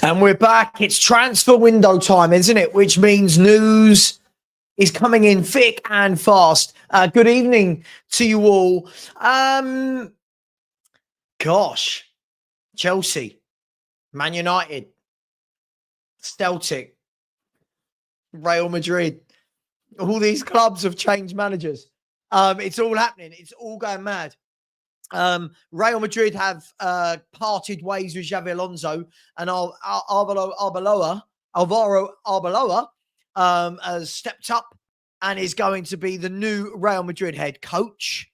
And we're back. It's transfer window time, isn't it? Which means news is coming in thick and fast. Good evening to you all. Gosh, Chelsea, Man United, Celtic, Real Madrid. All these clubs have changed managers. It's all happening. It's all going mad. Real Madrid have parted ways with Xabi Alonso, and Alvaro Arbeloa has stepped up and is going to be the new Real Madrid head coach.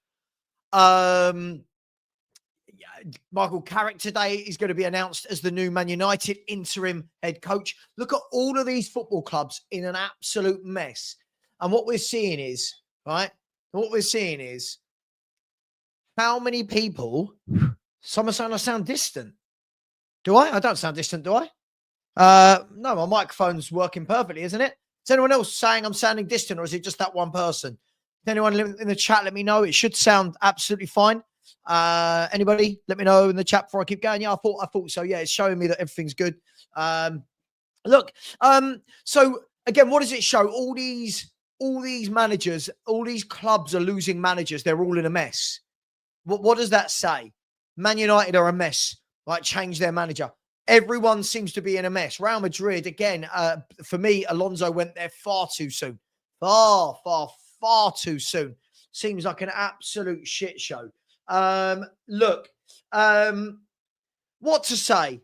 Michael Carrick today is going to be announced as the new Man United interim head coach. Look at all of these football clubs in an absolute mess. And what we're seeing is, how many people, some are saying I sound distant. Do I? I don't sound distant, do I? No, my microphone's working perfectly, isn't it? Is anyone else saying I'm sounding distant, or is it just that one person? Is anyone in the chat, let me know. It should sound absolutely fine. Anybody, let me know in the chat before I keep going. Yeah, I thought so. Yeah, it's showing me that everything's good. Look, so again, what does it show? All these managers, all these clubs are losing managers. They're all in a mess. What does that say? Man United are a mess. Like, change their manager. Everyone seems to be in a mess. Real Madrid, again, for me, Alonso went there far too soon. Far too soon. Seems like an absolute shit show. Look, what to say?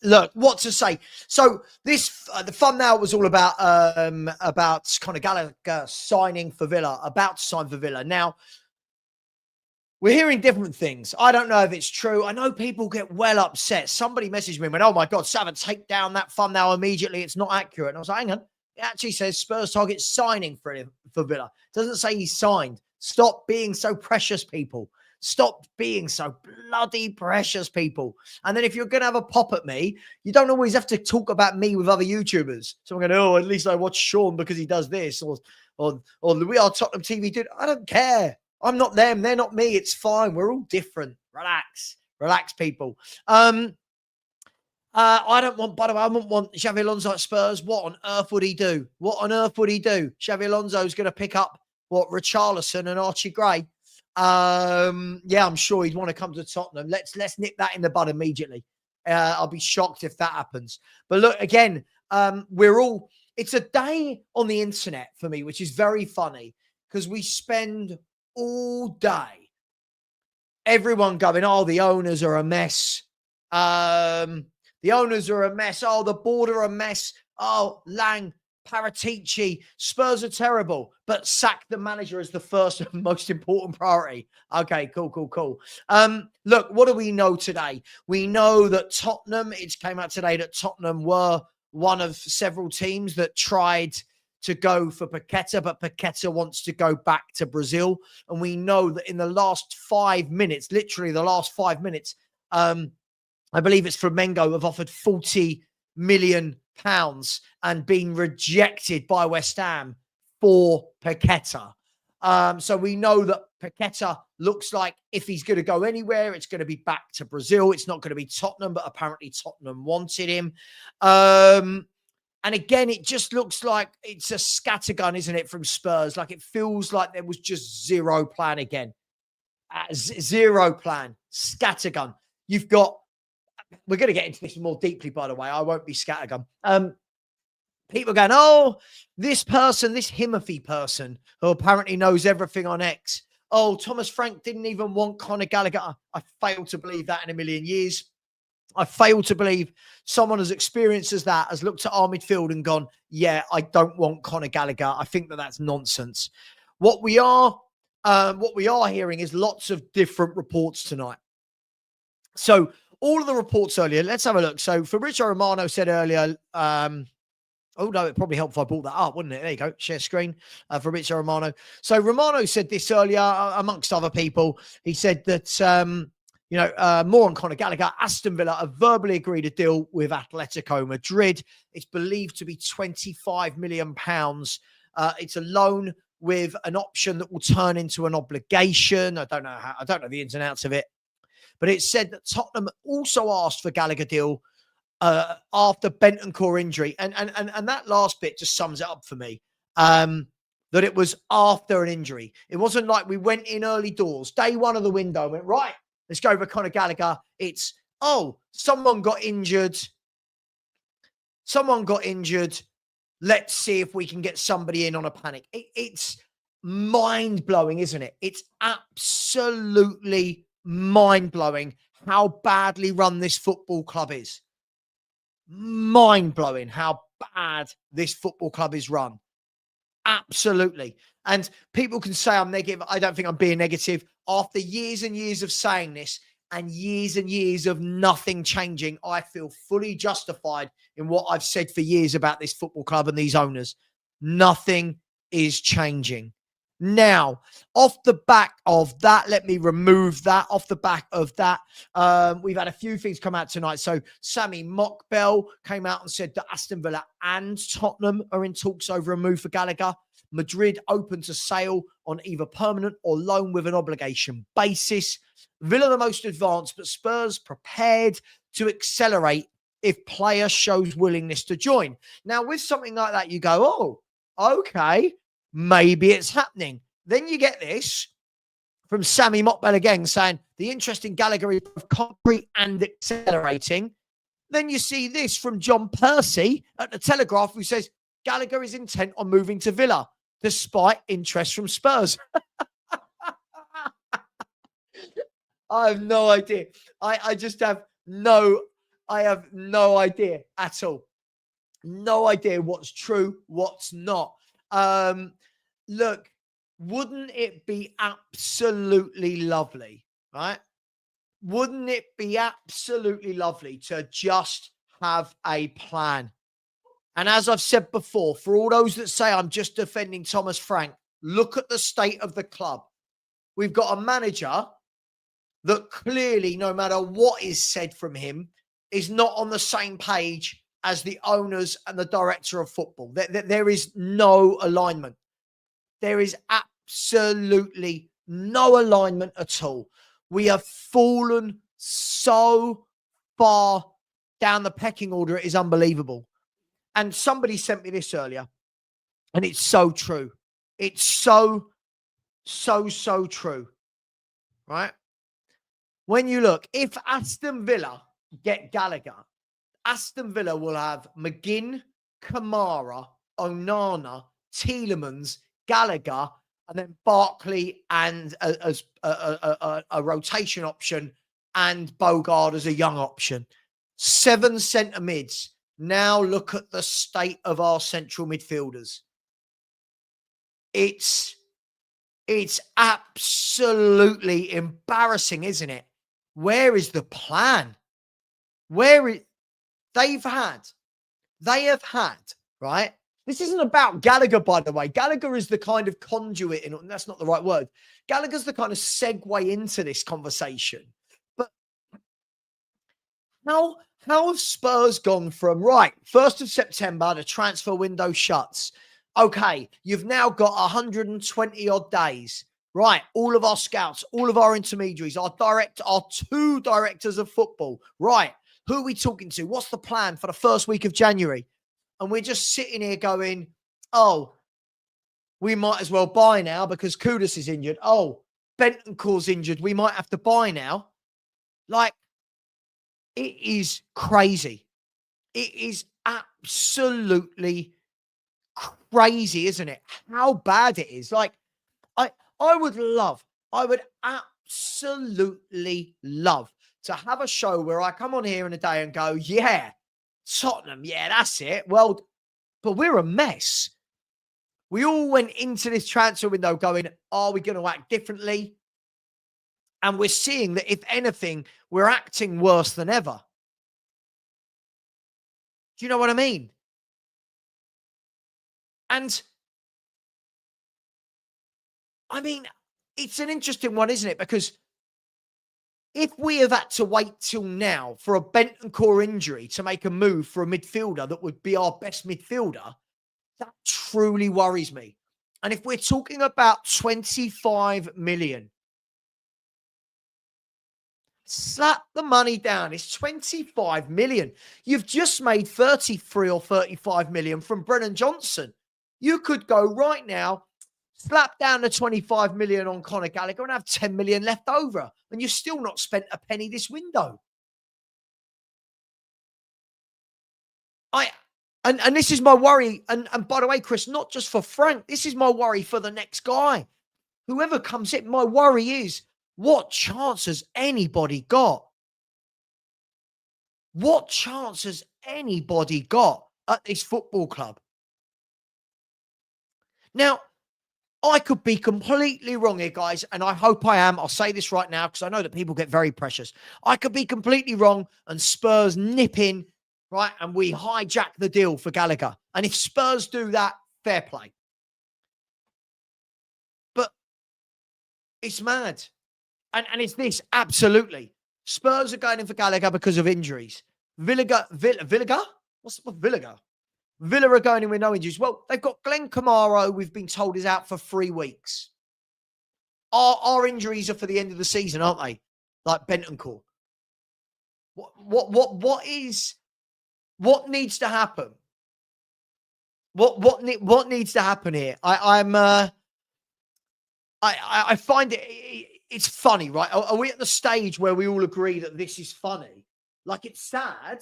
Look, what to say? So this, the thumbnail was all about Conor Gallagher signing for Villa, about to sign for Villa. Now, we're hearing different things. I don't know if it's true. I know people get well upset. Somebody messaged me and went, oh my God, Savin, take down that thumbnail immediately. It's not accurate. And I was like, hang on. It actually says Spurs target signing for Villa. It doesn't say he signed. Stop being so precious, people. Stop being so bloody precious, people. And then if you're going to have a pop at me, you don't always have to talk about me with other YouTubers. So I'm going, oh, at least I watch Sean because he does this. Or we are Tottenham TV, dude. I don't care. I'm not them. They're not me. It's fine. We're all different. Relax, people. I don't want, by the way, I wouldn't want Xabi Alonso at Spurs. What on earth would he do? Xabi Alonso's going to pick up, Richarlison and Archie Gray. Yeah, I'm sure he'd want to come to Tottenham. Let's nip that in the bud immediately. I'll be shocked if that happens. But look, again, it's a day on the internet for me, which is very funny because we spend all day, everyone going, oh, the owners are a mess. The owners are a mess. Oh, the board are a mess. Oh, Lang, Paratici, Spurs are terrible, but sack the manager as the first and most important priority. Okay, cool. Look, what do we know today? We know that Tottenham, it came out today that Tottenham were one of several teams that tried to go for Paqueta, but Paqueta wants to go back to Brazil. And we know that in the last 5 minutes, literally the last 5 minutes, I believe it's Flamengo have offered £40 million and been rejected by West Ham for Paqueta. So we know that Paqueta looks like if he's going to go anywhere, it's going to be back to Brazil. It's not going to be Tottenham, but apparently Tottenham wanted him. And again, it just looks like it's a scattergun, isn't it, from Spurs? Like it feels like there was just zero plan again. Zero plan, scattergun. You've got, we're going to get into this more deeply, by the way. I won't be scattergun. People going, oh, this person, this Himothy person who apparently knows everything on X. Oh, Thomas Frank didn't even want Conor Gallagher. I fail to believe that in a million years. I fail to believe someone as experienced as that has looked at our midfield and gone, yeah, I don't want Conor Gallagher. I think that that's nonsense. What we are hearing is lots of different reports tonight. So all of the reports earlier, let's have a look. So Fabrizio Romano said earlier, oh, no, it probably helped if I brought that up, wouldn't it? There you go. Share screen. Fabrizio Romano. So Romano said this earlier, amongst other people. He said that, more on Conor Gallagher. Aston Villa have verbally agreed a deal with Atletico Madrid. It's believed to be £25 million. It's a loan with an option that will turn into an obligation. I don't know the ins and outs of it, but it said that Tottenham also asked for Gallagher deal after Bentancur injury, and that last bit just sums it up for me. That it was after an injury. It wasn't like we went in early doors, day one of the window, and went, right, let's go for Conor Gallagher. It's, oh, someone got injured. Let's see if we can get somebody in on a panic. It's mind-blowing, isn't it? It's absolutely mind-blowing how badly run this football club is. Mind-blowing how bad this football club is run. Absolutely. And people can say I'm negative. I don't think I'm being negative. After years and years of saying this and years of nothing changing, I feel fully justified in what I've said for years about this football club and these owners. Nothing is changing. Now, off the back of that, let me remove that. Off the back of that, we've had a few things come out tonight. So Sammy Mockbell came out and said that Aston Villa and Tottenham are in talks over a move for Gallagher. Madrid open to sale on either permanent or loan with an obligation basis. Villa the most advanced, but Spurs prepared to accelerate if player shows willingness to join. Now, with something like that, you go, oh, okay. Maybe it's happening. Then you get this from Sammy Mockbell again saying the interest in Gallagher is concrete and accelerating. Then you see this from John Percy at the Telegraph who says Gallagher is intent on moving to Villa despite interest from Spurs. I have no idea. I just have no idea at all. No idea what's true, what's not. Look, wouldn't it be absolutely lovely, right? Wouldn't it be absolutely lovely to just have a plan? And as I've said before, for all those that say I'm just defending Thomas Frank, look at the state of the club. We've got a manager that clearly, no matter what is said from him, is not on the same page as the owners and the director of football. There is no alignment. There is absolutely no alignment at all. We have fallen so far down the pecking order. It is unbelievable. And somebody sent me this earlier, and it's so true. It's so true, right? When you look, if Aston Villa get Gallagher, Aston Villa will have McGinn, Kamara, Onana, Tielemans, Gallagher, and then Barkley and as a rotation option, and Bogard as a young option. 7 centre mids. Now look at the state of our central midfielders. It's absolutely embarrassing, isn't it? Where is the plan? They have had, right? This isn't about Gallagher, by the way. Gallagher is the kind of conduit, and that's not the right word. Gallagher's the kind of segue into this conversation. But how have Spurs gone from, right, 1st of September, the transfer window shuts. Okay, you've now got 120 odd days. Right, all of our scouts, all of our intermediaries, our 2 directors of football. Right, who are we talking to? What's the plan for the first week of January? And we're just sitting here going, oh, we might as well buy now because Kudus is injured. Oh, Bentancur's injured. We might have to buy now. Like, it is crazy. It is absolutely crazy, isn't it? How bad it is. Like, I would absolutely love to have a show where I come on here in a day and go, yeah, Tottenham, yeah, that's it. Well, but we're a mess. We all went into this transfer window going, are we going to act differently? And we're seeing that, if anything, we're acting worse than ever. Do you know what I mean? And I mean, it's an interesting one, isn't it? Because if we have had to wait till now for a Bentancur injury to make a move for a midfielder that would be our best midfielder, that truly worries me. And if we're talking about 25 million, slap the money down. It's 25 million. You've just made 33 or 35 million from Brennan Johnson. You could go right now, slap down the 25 million on Conor Gallagher and have 10 million left over. And you've still not spent a penny this window. And this is my worry. And by the way, Chris, not just for Frank, this is my worry for the next guy. Whoever comes in, my worry is, what chance has anybody got? What chance has anybody got at this football club? Now, I could be completely wrong here, guys, and I hope I am. I'll say this right now because I know that people get very precious. I could be completely wrong and Spurs nip in, right, and we hijack the deal for Gallagher. And if Spurs do that, fair play. But it's mad. And it's this, absolutely. Spurs are going in for Gallagher because of injuries. Villa? What's Villa? Villa are going in with no injuries. Well, they've got Glenn Kamara, we've been told is out for 3 weeks. Our injuries are for the end of the season, aren't they? Like Bentancur. What needs to happen? What needs to happen here? I find it's funny, right? Are we at the stage where we all agree that this is funny? Like, it's sad.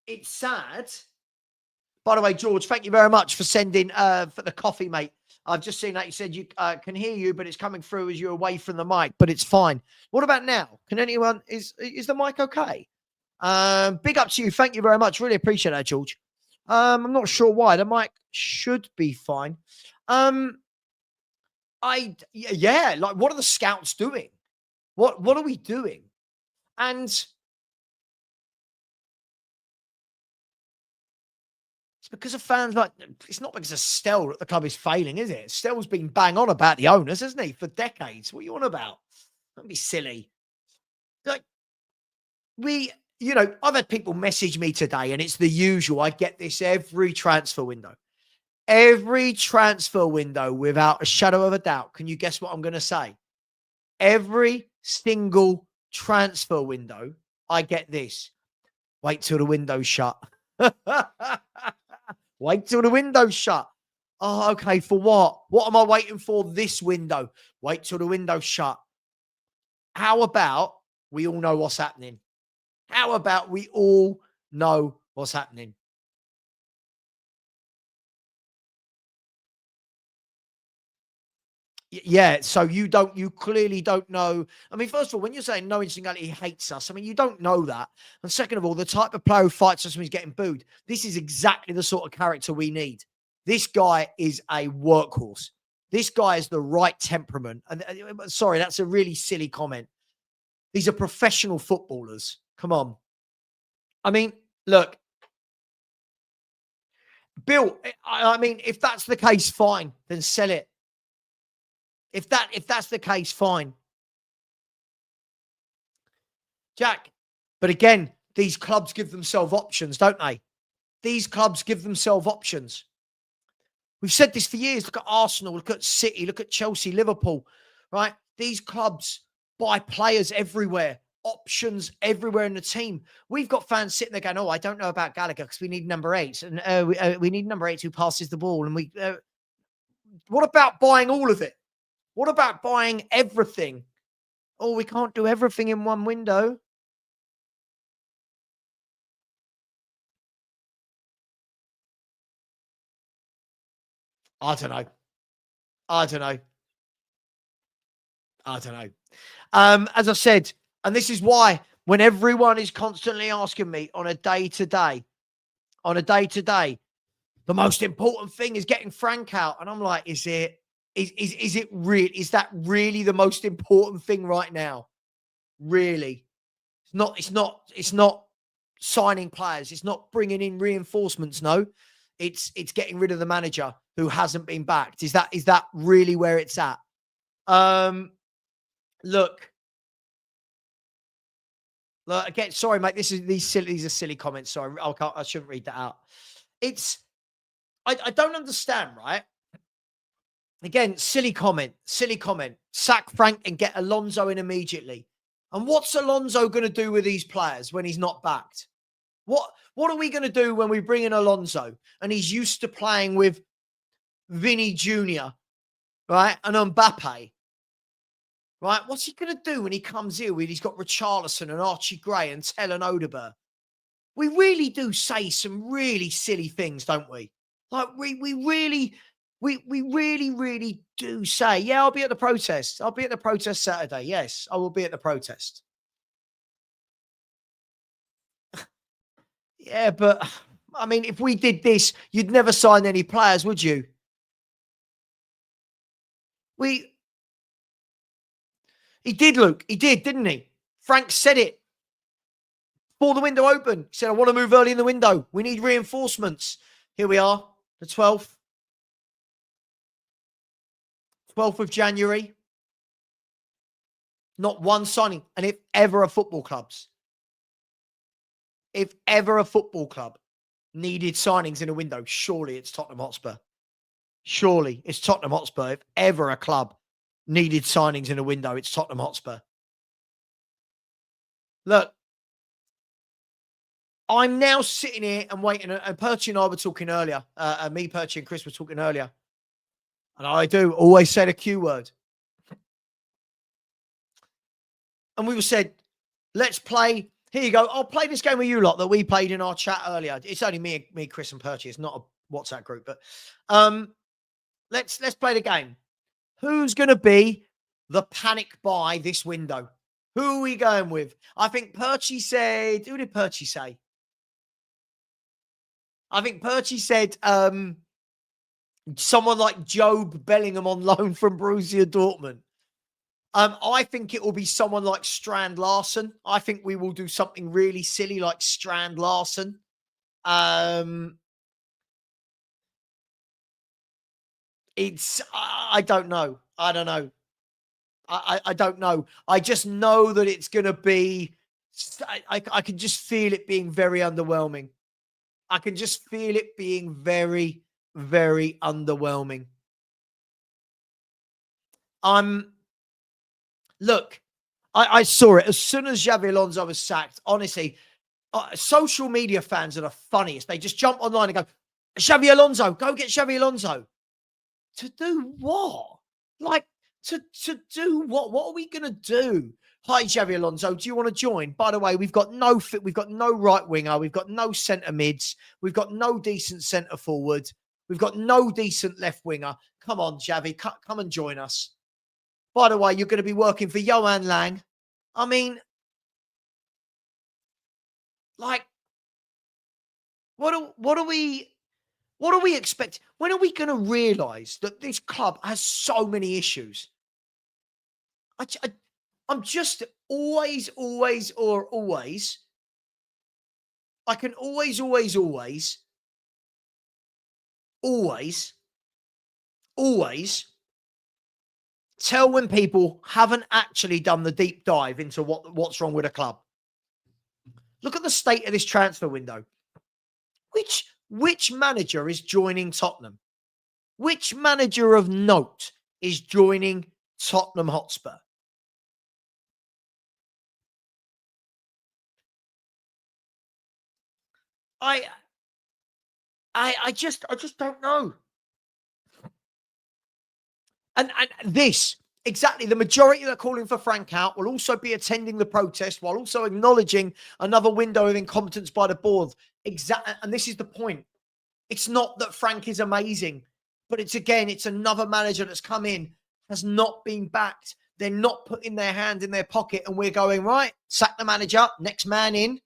It's sad. By the way, George, thank you very much for sending for the coffee, mate. I've just seen that you said you can hear you, but it's coming through as you're away from the mic, but it's fine. What about now? Can anyone, is the mic okay? Big up to you. Thank you very much. Really appreciate that, George. I'm not sure why. The mic should be fine. Yeah, like, what are the scouts doing? What are we doing? And it's because of fans. Like, it's not because of Stell that the club is failing, is it? Stell's been bang on about the owners, hasn't he, for decades? What are you on about? Don't be silly. Like, I've had people message me today, and it's the usual. I get this every transfer window. Every transfer window, without a shadow of a doubt. Can you guess what I'm going to say? Every single transfer window, I get this. Wait till the window's shut. Wait till the window's shut. Oh, okay. For what? What am I waiting for this window? Wait till the window's shut. How about we all know what's happening? How about we all know what's happening? Yeah, so you clearly don't know. I mean, first of all, when you're saying no instinctuality, he hates us, I mean, you don't know that. And second of all, the type of player who fights us when he's getting booed, this is exactly the sort of character we need. This guy is a workhorse. This guy is the right temperament. And sorry, that's a really silly comment. These are professional footballers. Come on. I mean, look, Bill, I mean, if that's the case, fine, then sell it. If that's the case, fine. Jack, but again, these clubs give themselves options, don't they? These clubs give themselves options. We've said this for years. Look at Arsenal, look at City, look at Chelsea, Liverpool, right? These clubs buy players everywhere, options everywhere in the team. We've got fans sitting there going, oh, I don't know about Gallagher because we need number 8. And we need number 8 who passes the ball. And what about buying all of it? What about buying everything? Oh, we can't do everything in one window. I don't know. As I said, and this is why when everyone is constantly asking me on a day-to-day, the most important thing is getting Frank out. And I'm like, is it that really the most important thing right now? Really? It's not signing players. It's not bringing in reinforcements. No, it's getting rid of the manager who hasn't been backed. Is that really where it's at? Look, again, sorry, mate. These are silly comments. Sorry, I shouldn't read that out. I don't understand, right? Again, silly comment, silly comment. Sack Frank and get Alonso in immediately. And what's Alonso going to do with these players when he's not backed? What are we going to do when we bring in Alonso and he's used to playing with Vinny Jr., right? And Mbappe, right? What's he going to do when he comes here with he's got Richarlison and Archie Gray and Tellen Odeberg? We really do say some really silly things, don't we? Like we really do say, yeah, I'll be at the protest. I'll be at the protest Saturday. Yes, I will be at the protest. Yeah, but I mean, if we did this, you'd never sign any players, would you? He did, Luke. He did, didn't he? Frank said it before the window opened. He said, I want to move early in the window. We need reinforcements. Here we are, the 12th. 12th of January. Not one signing. And if ever a football club needed signings in a window, surely it's Tottenham Hotspur. Surely it's Tottenham Hotspur. If ever a club needed signings in a window, it's Tottenham Hotspur. Look, I'm now sitting here and waiting. And Perchy and I were talking earlier. Me, Perchy, and Chris were talking earlier. And I do always say the Q word. And we were said, let's play. Here you go. I'll play this game with you lot that we played in our chat earlier. It's only me, Chris, and Perchy. It's not a WhatsApp group, but let's play the game. Who's going to be the panic buy this window? Who are we going with? I think Perchy said. Who did Perchy say? I think Perchy said someone like Job Bellingham on loan from Borussia Dortmund. I think it will be someone like Strand Larson. I think we will do something really silly like Strand Larson. I don't know. I don't know. I don't know. I just know that it's going to be, I can just feel it being very underwhelming. I can just feel it being very, very underwhelming. Look, I saw it as soon as Xabi Alonso was sacked. Honestly, social media fans are the funniest. They just jump online and go, Xabi Alonso, go get Xabi Alonso. To do what? Like, to do what? What are we going to do? Hi, Xabi Alonso. Do you want to join? By the way, we've got no right winger. We've got no centre mids. We've got no decent centre forward. We've got no decent left winger. Come on, Xavi, come and join us. By the way, you're going to be working for Johan Lang. I mean, like, what are we expecting? When are we going to realise that this club has so many issues? I'm just always. I can always tell when people haven't actually done the deep dive into what's wrong with a club. Look at the state of this transfer window. Which manager is joining Tottenham? Which manager of note is joining Tottenham Hotspur? I just don't know. And this, exactly, the majority that are calling for Frank out will also be attending the protest while also acknowledging another window of incompetence by the board. Exactly. And this is the point. It's not that Frank is amazing, but it's another manager that's come in, has not been backed. They're not putting their hand in their pocket and we're going, right, sack the manager, next man in.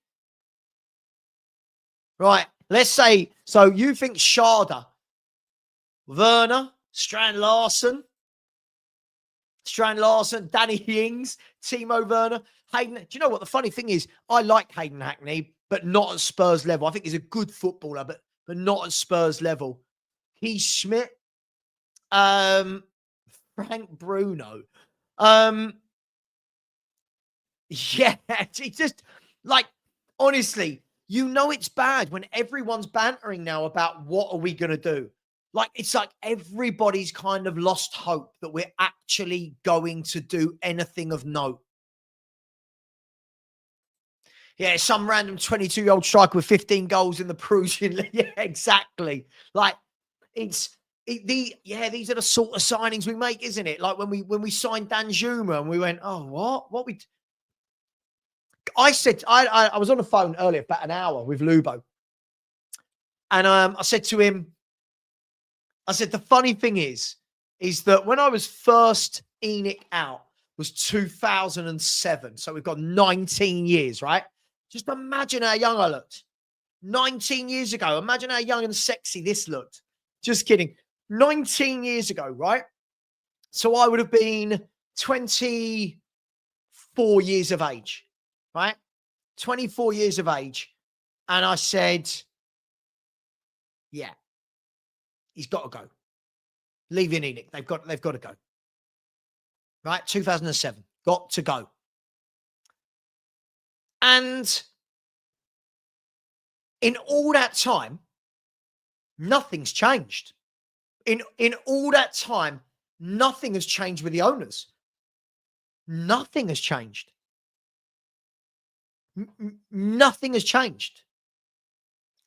Right, let's say, so you think Sharda, Werner, Strand Larson, Danny Ings, Timo Werner, Hayden. Do you know what? The funny thing is, I like Hayden Hackney, but not at Spurs level. I think he's a good footballer, but not at Spurs level. Keith Schmidt, Frank Bruno. Yeah, he just, like, honestly, You know it's bad when everyone's bantering now about what are we going to do. Like, it's like everybody's kind of lost hope that we're actually going to do anything of note. Yeah, some random 22-year-old striker with 15 goals in the Peruvian League. Yeah, exactly. Like, these are the sort of signings we make, isn't it? Like when we signed Dan Juma and we went, oh, what we. I said I was on the phone earlier about an hour with Lubo, and I said to him, I said the funny thing is that when I was first Enoch out was 2007, so we've got 19 years, right? Just imagine how young I looked 19 years ago. Imagine how young and sexy this looked. Just kidding. 19 years ago, right? So I would have been 24 years of age, right? 24 years of age. And I said, yeah, he's got to go. Leaving Enoch. They've got to go. Right? 2007. Got to go. And in all that time, nothing's changed. In all that time, nothing has changed with the owners. Nothing has changed. Nothing has changed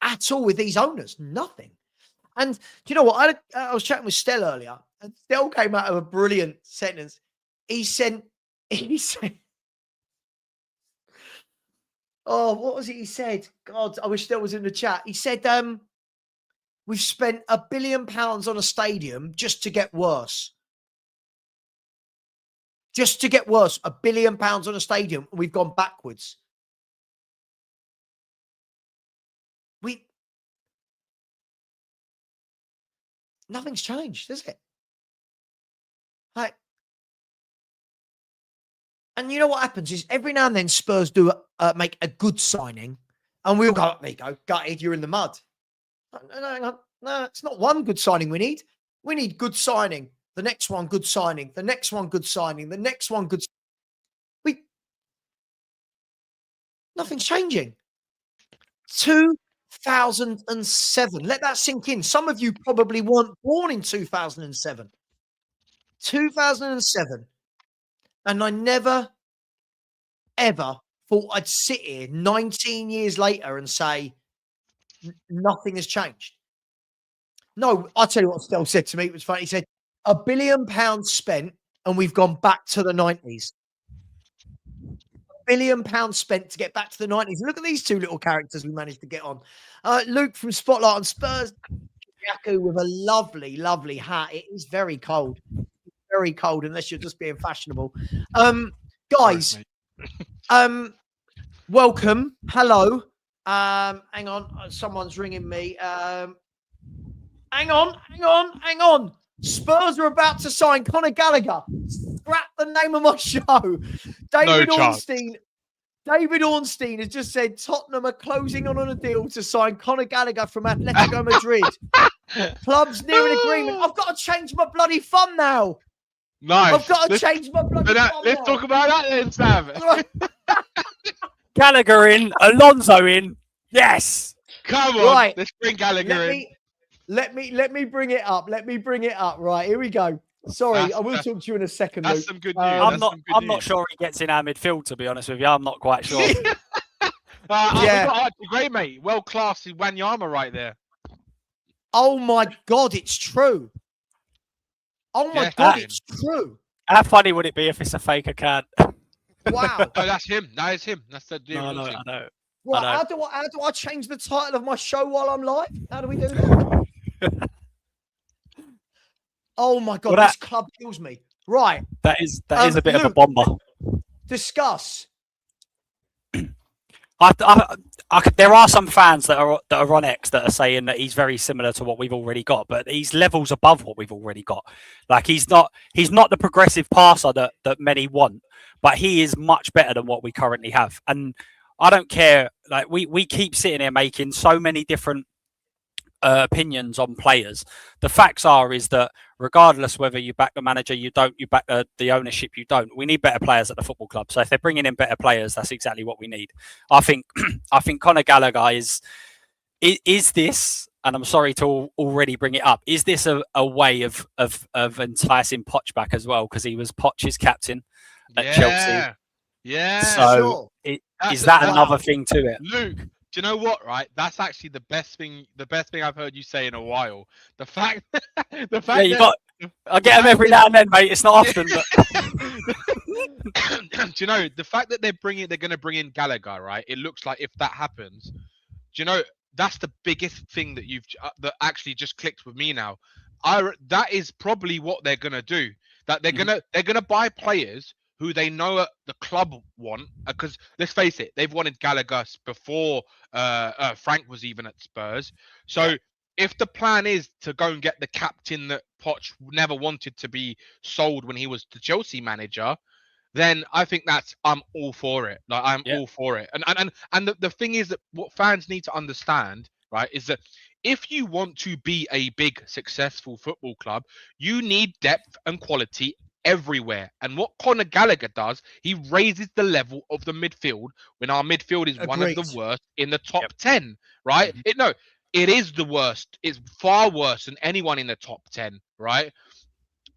at all with these owners. Nothing. And do you know what? I was chatting with Stell earlier, and Stell came out of a brilliant sentence. He said, oh, what was it he said? God, I wish Stell was in the chat. He said, we've spent £1 billion on a stadium just to get worse. Just to get worse. £1 billion on a stadium, and we've gone backwards. Nothing's changed, is it? Like, and you know what happens is every now and then Spurs do make a good signing, and we'll go, there you go, gutted, you're in the mud. No, it's not one good signing we need. We need good signing. The next one, good signing. The next one, good signing. The next one, good. Nothing's changing. 2007. Let that sink in. Some of you probably weren't born in 2007. 2007. And I never, ever thought I'd sit here 19 years later and say, nothing has changed. No, I'll tell you what Stell said to me. It was funny. He said, £1 billion spent and we've gone back to the 90s. £1 billion spent to get back to the 90s. Look at these two little characters we managed to get on. Luke from Spotlight on Spurs. Yaku with a lovely, lovely hat. It is very cold. Very cold unless you're just being fashionable. Guys, welcome. Hello. Hang on. Someone's ringing me. Hang on. Spurs are about to sign Conor Gallagher. Scrap the name of my show. David Ornstein has just said Tottenham are closing on a deal to sign Conor Gallagher from Atletico Madrid. Club's near an agreement. I've got to change my bloody fun now. Nice. I've got to change my bloody fun Let's talk about that then, Sam. Gallagher in, Alonso in. Yes. Come on. Right. Let's bring Gallagher in. Let me bring it up. Right, here we go. Sorry, I will talk to you in a second. That's Luke. some good news. I'm not sure he gets in our midfield, to be honest with you. I'm not quite sure. Yeah, great, mate. Well classy Wanyama right there. Oh my God, it's true. Oh my God, it's true. How funny would it be if it's a fake account? Wow. No, that's him. That is him. That's the deal. I know. Right, how do I change the title of my show while I'm live? How do we do that? Oh my God, this club kills me. Right. That is a bit Luke, of a bomber. Discuss. There are some fans that are on X that are saying that he's very similar to what we've already got, but he's levels above what we've already got. Like he's not the progressive passer that many want, but he is much better than what we currently have. And I don't care. Like we keep sitting here making so many different opinions on players. The facts is that regardless whether you back the manager, you don't, you back the ownership, you don't. We need better players at the football club. So if they're bringing in better players, that's exactly what we need. I think Conor Gallagher is this, and I'm sorry to already bring it up, is this a way of enticing Poch back as well? Because he was Poch's captain at Chelsea. Yeah. So is that another thing to it? Luke, do you know what, right? That's actually the best thing I've heard you say in a while. The fact I get them every now and then, mate. It's not often, but do you know the fact that they're going to bring in Gallagher, right? It looks like if that happens, do you know that's the biggest thing that that actually just clicked with me now. That is probably what they're going to do. That they're going to buy players who they know the club want, because let's face it, they've wanted Gallagher before Frank was even at Spurs. So if the plan is to go and get the captain that Poch never wanted to be sold when he was the Chelsea manager, then I think I'm all for it. Like I'm all for it. And the thing is that what fans need to understand, right, is that if you want to be a big successful football club, you need depth and quality everywhere. And what Conor Gallagher does, he raises the level of the midfield when our midfield is one of the worst in the top 10, right? It is the worst. It's far worse than anyone in the top 10, right?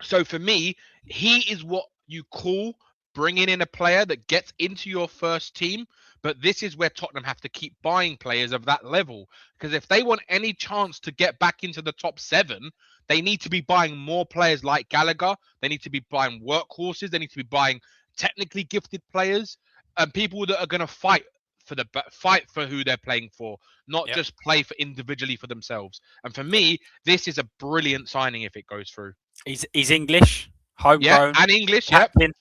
So for me, he is what you call bringing in a player that gets into your first team. But this is where Tottenham have to keep buying players of that level, because if they want any chance to get back into the top 7, they need to be buying more players like Gallagher. They need to be buying workhorses. They need to be buying technically gifted players and people that are going to fight for who they're playing for, not just play for individually for themselves. And for me, this is a brilliant signing if it goes through. He's English, homegrown, and English, captain.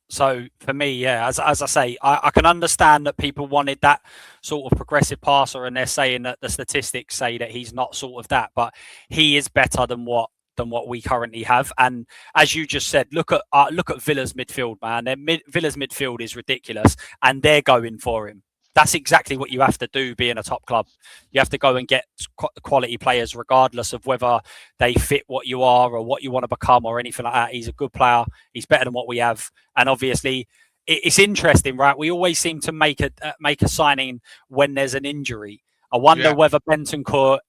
So for me, as I say, I can understand that people wanted that sort of progressive passer, and they're saying that the statistics say that he's not sort of that, but he is better than what we currently have. And as you just said, look at Villa's midfield, man. Villa's midfield is ridiculous, and they're going for him. That's exactly what you have to do being a top club. You have to go and get quality players regardless of whether they fit what you are or what you want to become or anything like that. He's a good player. He's better than what we have. And obviously, it's interesting, right? We always seem to make a signing when there's an injury. I wonder whether Bentancur,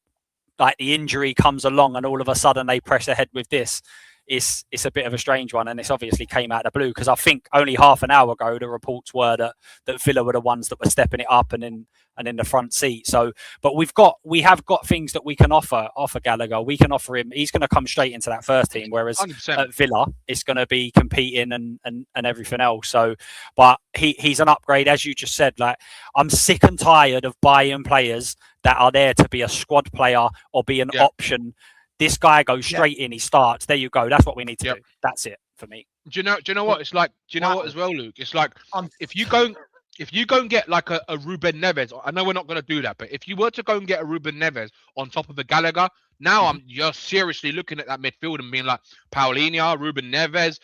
like the injury comes along and all of a sudden they press ahead with this. It's a bit of a strange one, and this obviously came out of the blue, because I think only half an hour ago the reports were that Villa were the ones that were stepping it up and in the front seat. So, but we have got things that we can offer Gallagher. We can offer him. He's going to come straight into that first team, whereas 100%. At Villa it's going to be competing and everything else. So, but he's an upgrade, as you just said. Like, I'm sick and tired of buying players that are there to be a squad player or be an option. This guy goes straight in. He starts. There you go. That's what we need to do. That's it for me. Do you know what it's like? Do you know what as well, Luke? It's like if you go and get like a Ruben Neves. I know we're not going to do that, but if you were to go and get a Ruben Neves on top of a Gallagher, now you're seriously looking at that midfield and being like Paulinho, Ruben Neves,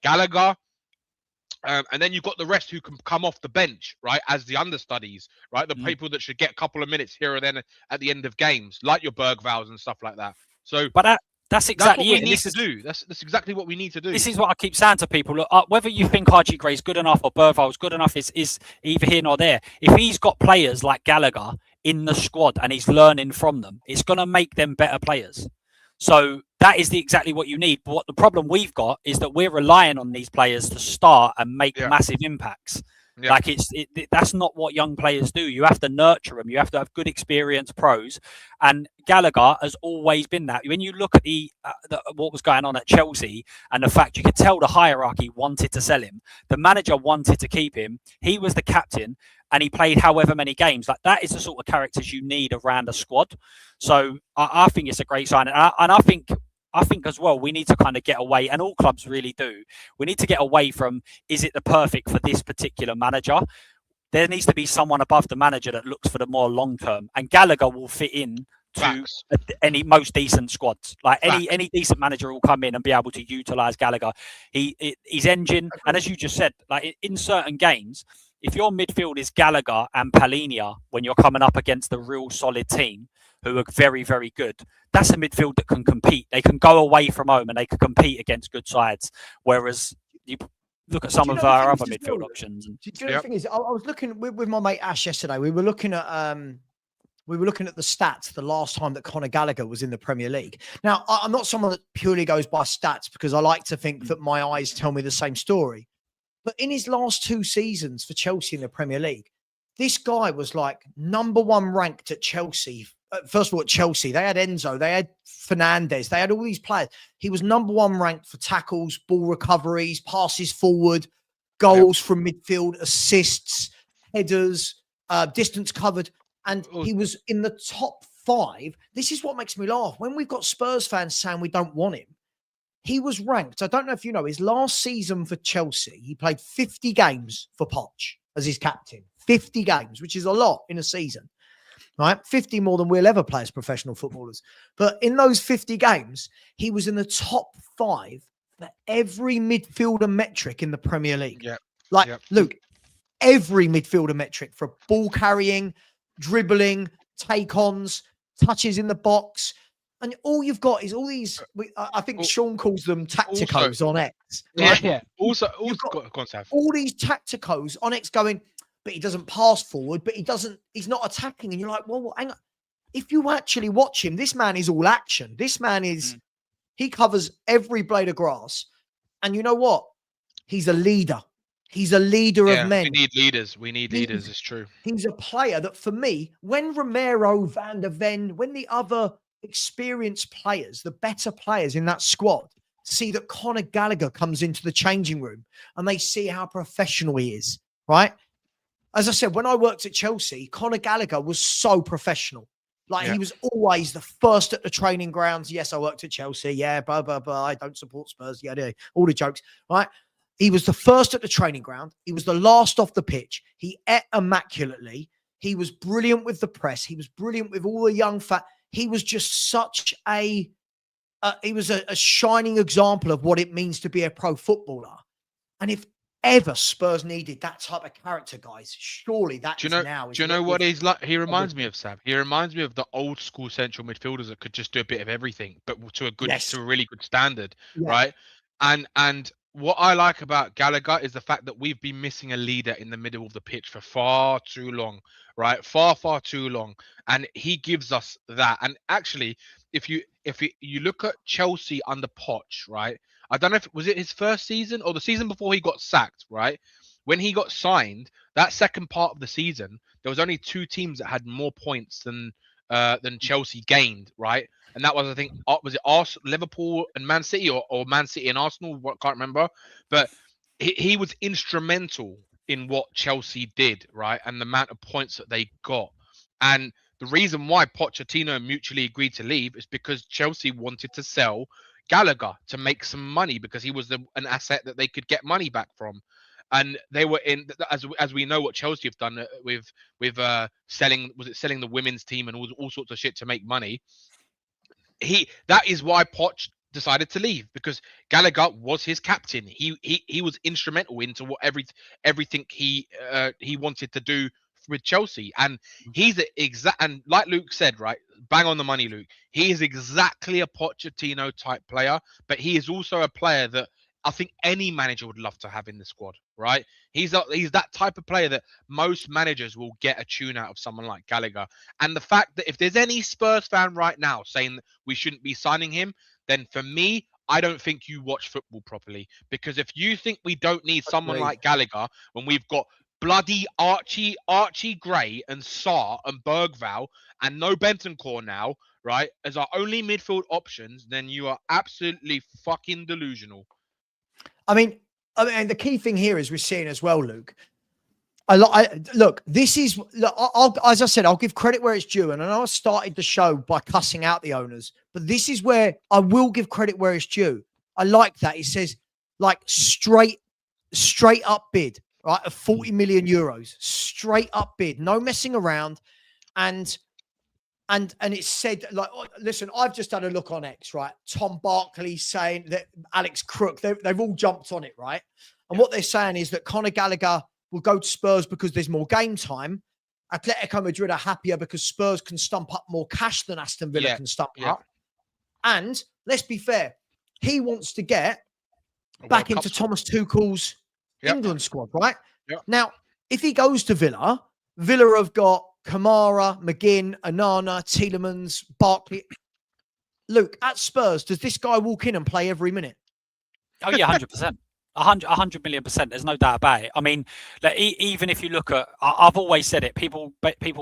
Gallagher. And then you've got the rest who can come off the bench, right, as the understudies, right? The people that should get a couple of minutes here or then at the end of games, like your Bergvals and stuff like that. So, but that's exactly what we need to do. That's exactly what we need to do. This is what I keep saying to people. Look, whether you think RG Gray's good enough or Bergval's good enough is either here nor there. If he's got players like Gallagher in the squad and he's learning from them, it's going to make them better players. So that is exactly what you need. But what the problem we've got is that we're relying on these players to start and make massive impacts. Yeah. Like that's not what young players do. You have to nurture them. You have to have good experienced pros. And Gallagher has always been that. When you look at what was going on at Chelsea and the fact you could tell the hierarchy wanted to sell him, the manager wanted to keep him. He was the captain and he played however many games. Like, that is the sort of characters you need around a squad. So I think it's a great sign. And I think as well, we need to kind of get away, and all clubs really do. We need to get away from, is it the perfect for this particular manager? There needs to be someone above the manager that looks for the more long term, and Gallagher will fit in to any most decent squads. Like any decent manager will come in and be able to utilize Gallagher. He's engine, and as you just said, like in certain games, if your midfield is Gallagher and Paulinho when you're coming up against a real solid team, who are very, very good. That's a midfield that can compete. They can go away from home and they can compete against good sides. Whereas you look at some of our other midfield options. And, do you know the thing is, I was looking with my mate Ash yesterday. We were looking at the stats the last time that Conor Gallagher was in the Premier League. Now, I'm not someone that purely goes by stats because I like to think that my eyes tell me the same story. But in his last 2 seasons for Chelsea in the Premier League, this guy was like number 1 ranked at Chelsea. First of all, at Chelsea, they had Enzo, they had Fernandes, they had all these players. He was number 1 ranked for tackles, ball recoveries, passes forward, goals from midfield, assists, headers, distance covered. And he was in the top 5. This is what makes me laugh. When we've got Spurs fans saying we don't want him, he was ranked. I don't know if you know, his last season for Chelsea, he played 50 games for Poch as his captain. 50 games, which is a lot in a season, right? 50 more than we'll ever play as professional footballers. But in those 50 games, he was in the top 5 for every midfielder metric in the Premier League. Luke, every midfielder metric for ball carrying, dribbling, take-ons, touches in the box. And all you've got is all these, I think Sean calls them tacticos on X. Right? Yeah. Also you've got go on, Sav. all these tacticos on X going, but he doesn't pass forward, but he's not attacking. And you're like, well, hang on. If you actually watch him, this man is all action. This man he covers every blade of grass. And you know what? He's a leader. He's a leader of men. We need leaders. It's true. He's a player that, for me, when Romero, Van der Ven, when the other experienced players, the better players in that squad, see that Conor Gallagher comes into the changing room and they see how professional he is, right? As I said, when I worked at Chelsea, Conor Gallagher was so professional. He was always the first at the training grounds. Yes, I worked at Chelsea. Yeah, blah, blah, blah. I don't support Spurs. Yeah, all the jokes, right? He was the first at the training ground. He was the last off the pitch. He ate immaculately. He was brilliant with the press. He was brilliant with all the young He was just such a shining example of what it means to be a pro footballer. And if ever Spurs needed that type of character, guys, surely that is now. Do you know what he's like? He reminds me of, Sam. He reminds me of the old school central midfielders that could just do a bit of everything, but to a really good standard, right? And what I like about Gallagher is the fact that we've been missing a leader in the middle of the pitch for far too long, right? Far too long. And he gives us that. And actually, if you look at Chelsea under Poch, right? I don't know if was it his first season or the season before he got sacked, right? When he got signed, that second part of the season, there was only 2 teams that had more points than Chelsea gained, right? And that was, I think, was it Liverpool and Man City or Man City and Arsenal? Can't remember. But he was instrumental in what Chelsea did, right? And the amount of points that they got. And the reason why Pochettino mutually agreed to leave is because Chelsea wanted to sell Gallagher to make some money because he was an asset that they could get money back from. And they were in, as we know what Chelsea have done with selling the women's team and all sorts of shit to make money. That is why Poch decided to leave, because Gallagher was his captain. He was instrumental into what everything he wanted to do with Chelsea, and he's and like Luke said, right, bang on the money, Luke. He is exactly a Pochettino type player, but he is also a player that I think any manager would love to have in the squad, right? He's that type of player that most managers will get a tune out of someone like Gallagher. And the fact that if there's any Spurs fan right now saying that we shouldn't be signing him, then for me, I don't think you watch football properly. Because if you think we don't need someone like Gallagher when we've got bloody Archie Gray and Sarr and Bergvall and no Bentancur now, right, as our only midfield options, then you are absolutely fucking delusional. I mean, the key thing here is we're seeing as well, Luke. Look, as I said, I'll give credit where it's due. And I know I started the show by cussing out the owners, but this is where I will give credit where it's due. I like that. It says like straight up bid, right? Of 40 million euros, straight up bid, no messing around. And it said, like, listen, I've just had a look on X, right? Tom Barkley saying that Alex Crook, they've all jumped on it, right? And what they're saying is that Conor Gallagher will go to Spurs because there's more game time. Atletico Madrid are happier because Spurs can stump up more cash than Aston Villa can stump up. And let's be fair, he wants to get back into Thomas Tuchel's England squad, right? Now, if he goes to Villa, Villa have got Kamara, McGinn, Onana, Tielemans, Barkley. Luke, at Spurs, does this guy walk in and play every minute? Oh yeah, 100%. 100 million %. There's no doubt about it. I mean, like, even if you look at, I've always said it. People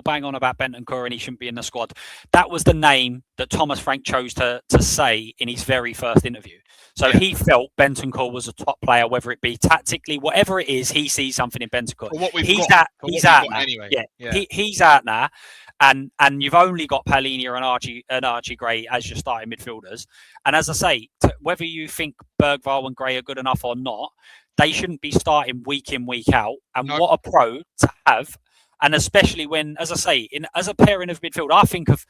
bang on about Bentancur and he shouldn't be in the squad. That was the name that Thomas Frank chose to say in his very first interview. So he felt Bentancur was a top player, whether it be tactically, whatever it is. He sees something in Bentancur. He's out now. Anyway. He's out now. And you've only got Palhinha and Archie Gray as your starting midfielders. And as I say, whether you think Bergvall and Gray are good enough or not, they shouldn't be starting week in, week out. And what a pro to have. And especially when, as I say, as a pairing of midfield, I think of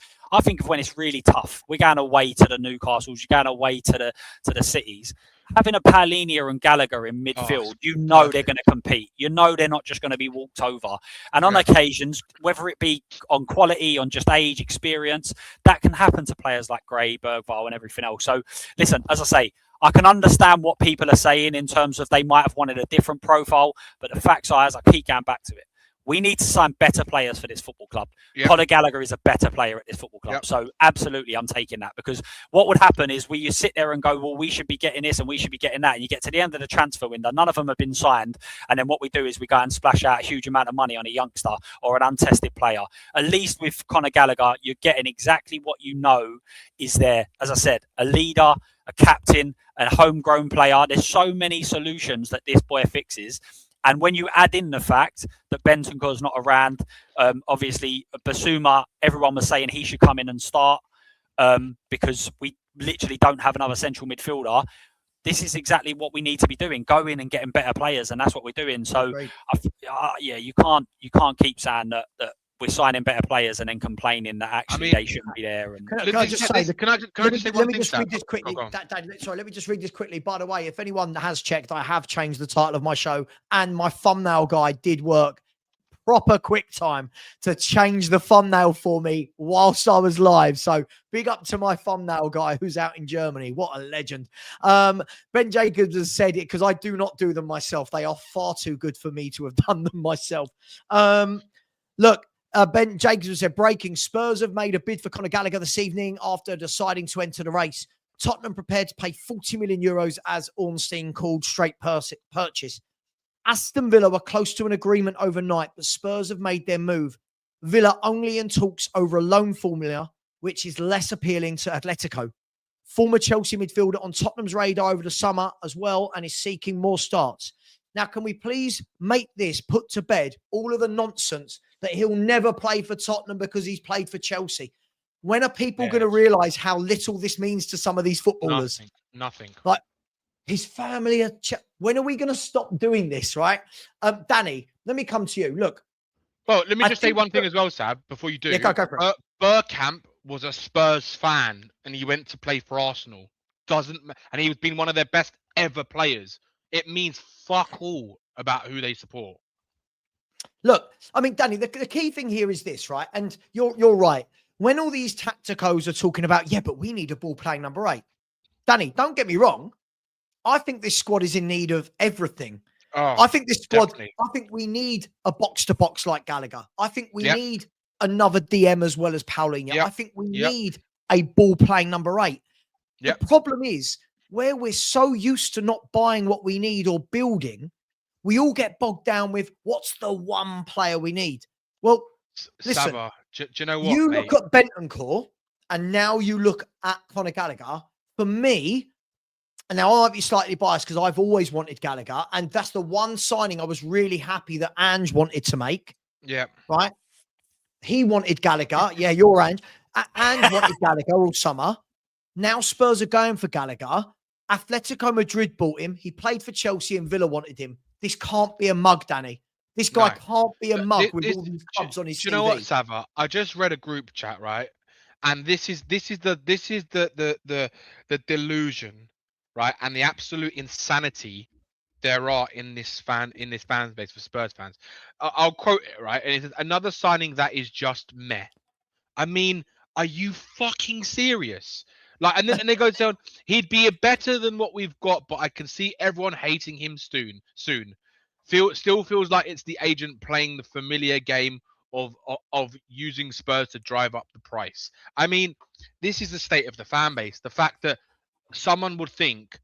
when it's really tough. We're going away to the Newcastles, you're going away to the cities. Having a Palhinha and Gallagher in midfield, they're going to compete. You know they're not just going to be walked over. And on occasions, whether it be on quality, on just age, experience, that can happen to players like Gray, Bergvall and everything else. So listen, as I say, I can understand what people are saying in terms of they might have wanted a different profile, but the facts are, as I keep going back to it, we need to sign better players for this football club. Conor Gallagher is a better player at this football club. So absolutely, I'm taking that, because what would happen is you sit there and go, well, we should be getting this and we should be getting that. And you get to the end of the transfer window, none of them have been signed. And then what we do is we go and splash out a huge amount of money on a youngster or an untested player. At least with Conor Gallagher, you're getting exactly what you know is there. As I said, a leader, a captain, a homegrown player. There's so many solutions that this boy fixes. And when you add in the fact that Bentancur's not around, obviously Basuma, everyone was saying he should come in and start because we literally don't have another central midfielder. This is exactly what we need to be doing: going and getting better players, and that's what we're doing. So, you can't keep saying that we're signing better players and then complaining that actually they shouldn't be there. And can I just say let me just read this quickly. Sorry, let me just read this quickly. By the way, if anyone has checked, I have changed the title of my show, and my thumbnail guy did work proper quick time to change the thumbnail for me whilst I was live. So big up to my thumbnail guy who's out in Germany. What a legend. Ben Jacobs has said it, because I do not do them myself. They are far too good for me to have done them myself. Look, Ben Jacobs said, breaking, Spurs have made a bid for Conor Gallagher this evening after deciding to enter the race. Tottenham prepared to pay 40 million euros, as Ornstein called straight purchase. Aston Villa were close to an agreement overnight, but Spurs have made their move. Villa only in talks over a loan formula, which is less appealing to Atletico. Former Chelsea midfielder on Tottenham's radar over the summer as well, and is seeking more starts. Now, can we please make this, put to bed all of the nonsense that he'll never play for Tottenham because he's played for Chelsea? When are people going to realise how little this means to some of these footballers? Nothing. Like, his family are... When are we going to stop doing this, right? Danny, let me come to you. Look. Well, let me just say one thing as well, Sab, before you do. Yeah, go for it. Bergkamp was a Spurs fan and he went to play for Arsenal. And he's been one of their best ever players. It means fuck all about who they support. Look, I mean, Danny, the key thing here is this, right? And you're right. When all these tacticos are talking about, but we need a ball playing number 8. Danny, don't get me wrong. I think this squad is in need of everything. I think this squad, definitely. I think we need a box-to-box like Gallagher. I think we need another DM as well as Paulinho. I think we need a ball playing number 8. The problem is, where we're so used to not buying what we need or building, we all get bogged down with what's the one player we need. Well, listen, Sava, do you know what? You look at Bentancur and now you look at Conor Gallagher. For me, and now I might be slightly biased because I've always wanted Gallagher, and that's the one signing I was really happy that Ange wanted to make. Yeah. Right? He wanted Gallagher. Yeah, you're Ange. Ange wanted Gallagher all summer. Now Spurs are going for Gallagher. Atletico Madrid bought him. He played for Chelsea and Villa wanted him. This can't be a mug, Danny. This guy can't be a mug with all these clubs on his CV. Do you know what, Sava? I just read a group chat, right? And this is the delusion, right? And the absolute insanity there are in this fan base for Spurs fans. I'll quote it, right, and it says another signing that is just meh. I mean, are you fucking serious? Like, and they go down. He'd be better than what we've got, but I can see everyone hating him soon. Still feels like it's the agent playing the familiar game of using Spurs to drive up the price. I mean, this is the state of the fan base. The fact that someone would think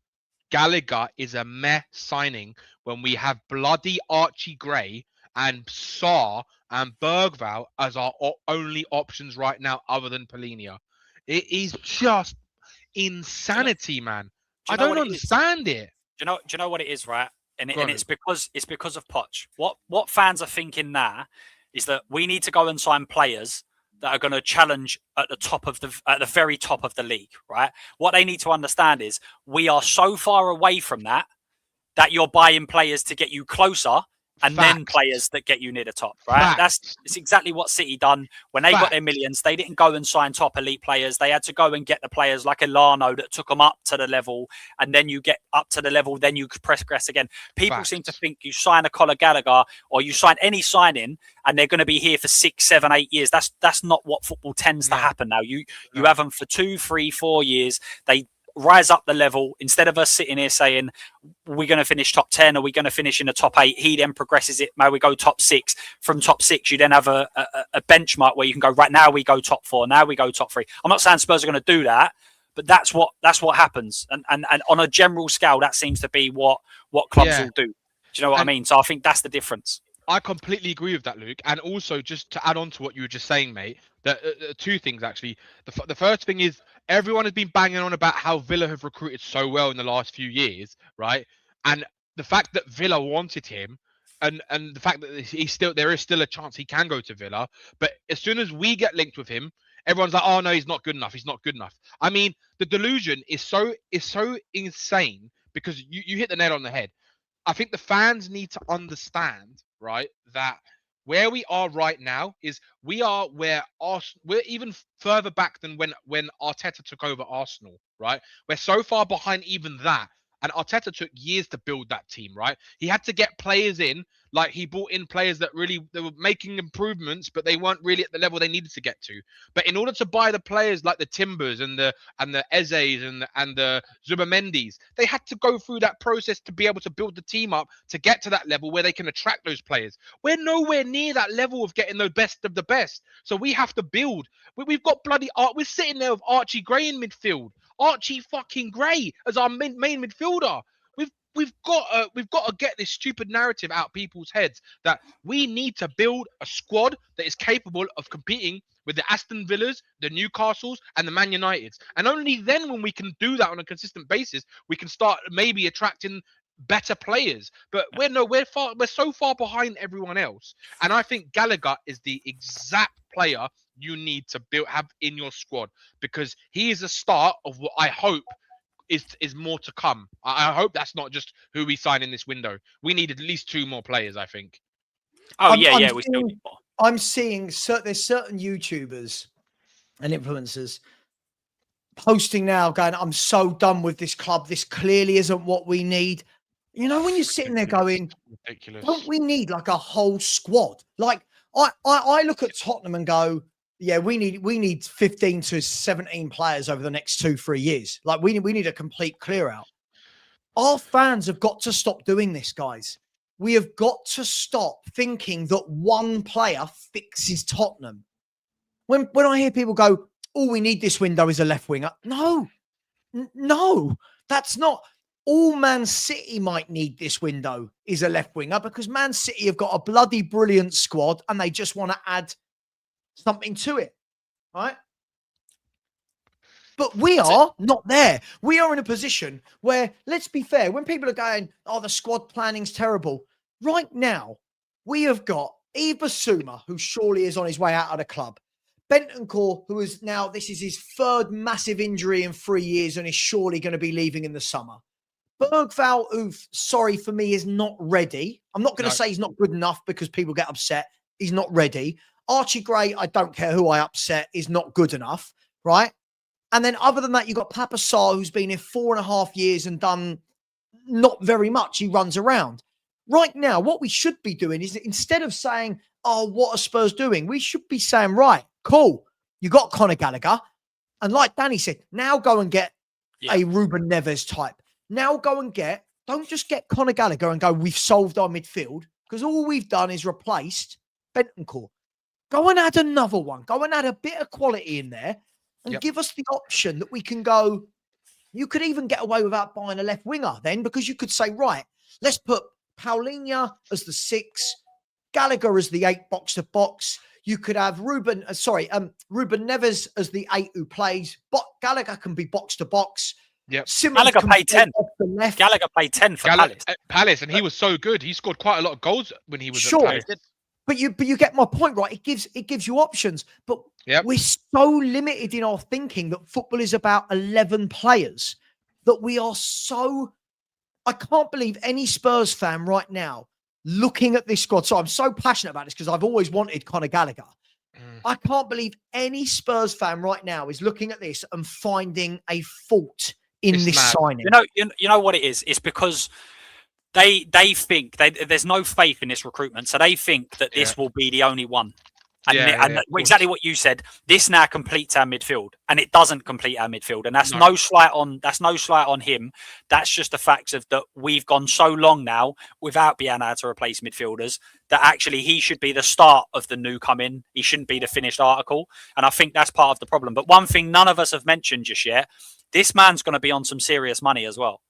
Gallagher is a meh signing when we have bloody Archie Gray and Saar and Bergvall as our only options right now, other than Polinia. It is just insanity, man. I don't understand it. Do you know what it is, right? And Go on. it's because of Poch. What fans are thinking now is that we need to go and sign players that are going to challenge at the very top of the league, right? What they need to understand is we are so far away from that you're buying players to get you closer, and then players that get you near the top, right? It's exactly what City done when they got their millions. They didn't go and sign top elite players. They had to go and get the players like Elano that took them up to the level, and then you get up to the level, then you progress again. People seem to think you sign a Conor Gallagher or you sign any signing and they're going to be here for 6, 7, 8 years. That's not what football tends to happen now. You have them for 2, 3, 4 years. They rise up the level. Instead of us sitting here saying we're going to finish top 10 or we're going to finish in the top 8, he then progresses it. Maybe we go top 6. From top 6, you then have a benchmark where you can go, right now we go top 4, now we go top 3. I'm not saying Spurs are going to do that, but that's what happens. And on a general scale, that seems to be what clubs will do. Do you know what I mean? So I think that's the difference. I completely agree with that, Luke. And also, just to add on to what you were just saying, mate, that two things actually. The first thing is everyone has been banging on about how Villa have recruited so well in the last few years, right? And the fact that Villa wanted him, and the fact that there is still a chance he can go to Villa, but as soon as we get linked with him, everyone's like, oh no, he's not good enough. He's not good enough. I mean, the delusion is so insane because you hit the nail on the head. I think the fans need to understand, right, that where we are right now is we are where we're even further back than when Arteta took over Arsenal, right? We're so far behind even that. And Arteta took years to build that team, right? He had to get players in, like he brought in players that they were making improvements, but they weren't really at the level they needed to get to. But in order to buy the players like the Timbers and the Ezes and the Zubamendis, they had to go through that process to be able to build the team up to get to that level where they can attract those players. We're nowhere near that level of getting the best of the best. So we have to build. We've got bloody we're sitting there with Archie Gray in midfield. Archie fucking Gray as our main midfielder. We've got to get this stupid narrative out people's heads that we need to build a squad that is capable of competing with the Aston Villas, the Newcastles, and the Man Uniteds. And only then, when we can do that on a consistent basis, we can start maybe attracting better players. But we're so far behind everyone else. And I think Gallagher is the exact player you need to have in your squad, because he is a start of what I hope is more to come. I hope that's not just who we sign in this window. We need at least 2 more players, I think. We still need more. I'm seeing there's certain YouTubers and influencers posting now going, I'm so done with this club. This clearly isn't what we need. You know, when you're sitting there going, ridiculous. Don't we need like a whole squad? Like I look at Tottenham and go, yeah, we need 15 to 17 players over the next 2-3 years. Like we need a complete clear out. Our fans have got to stop doing this, guys. We have got to stop thinking that one player fixes Tottenham. When I hear people go, all we need this window is a left winger. No, that's not. All Man City might need this window is a left winger, because Man City have got a bloody brilliant squad and they just want to add something to it, right? But we are not there. We are in a position where, let's be fair, when people are going, oh, the squad planning's terrible. Right now, we have got Yves Bissouma, who surely is on his way out of the club. Bentancur, who is now, this is his 3rd massive injury in 3 years and is surely going to be leaving in the summer. Bergvall, who, sorry for me, is not ready. I'm not going to say he's not good enough because people get upset. He's not ready. Archie Gray, I don't care who I upset, is not good enough, right? And then other than that, you've got Papa Sarr, who's been here 4.5 years and done not very much. He runs around. Right now, what we should be doing is instead of saying, oh, what are Spurs doing? We should be saying, right, cool. You got Conor Gallagher. And like Danny said, now go and get a Ruben Neves type. Now go and don't just get Conor Gallagher and go, we've solved our midfield, because all we've done is replaced Bentancur. Go and add another one. Go and add a bit of quality in there and give us the option that we can go. You could even get away without buying a left winger then, because you could say, right, let's put Paulinho as the 6, Gallagher as the 8 box to box. You could have Ruben Neves as the 8 who plays. But Gallagher can be box to box. Yep. Gallagher played 10. Gallagher played 10 for Palace, and he was so good. He scored quite a lot of goals when he was at Palace. But you get my point, right? It gives you options. But we're so limited in our thinking that football is about 11 players that we are so. I can't believe any Spurs fan right now looking at this squad. So I'm so passionate about this because I've always wanted Conor Gallagher. I can't believe any Spurs fan right now is looking at this and finding a fault in this signing. You know what it is? It's because they think there's no faith in this recruitment, so they think that this will be the only one. And exactly what you said. This now completes our midfield, and it doesn't complete our midfield. And that's no slight on him. That's just the facts of that we've gone so long now without being able to replace midfielders that actually he should be the start of the new coming. He shouldn't be the finished article. And I think that's part of the problem. But one thing none of us have mentioned just yet: this man's going to be on some serious money as well.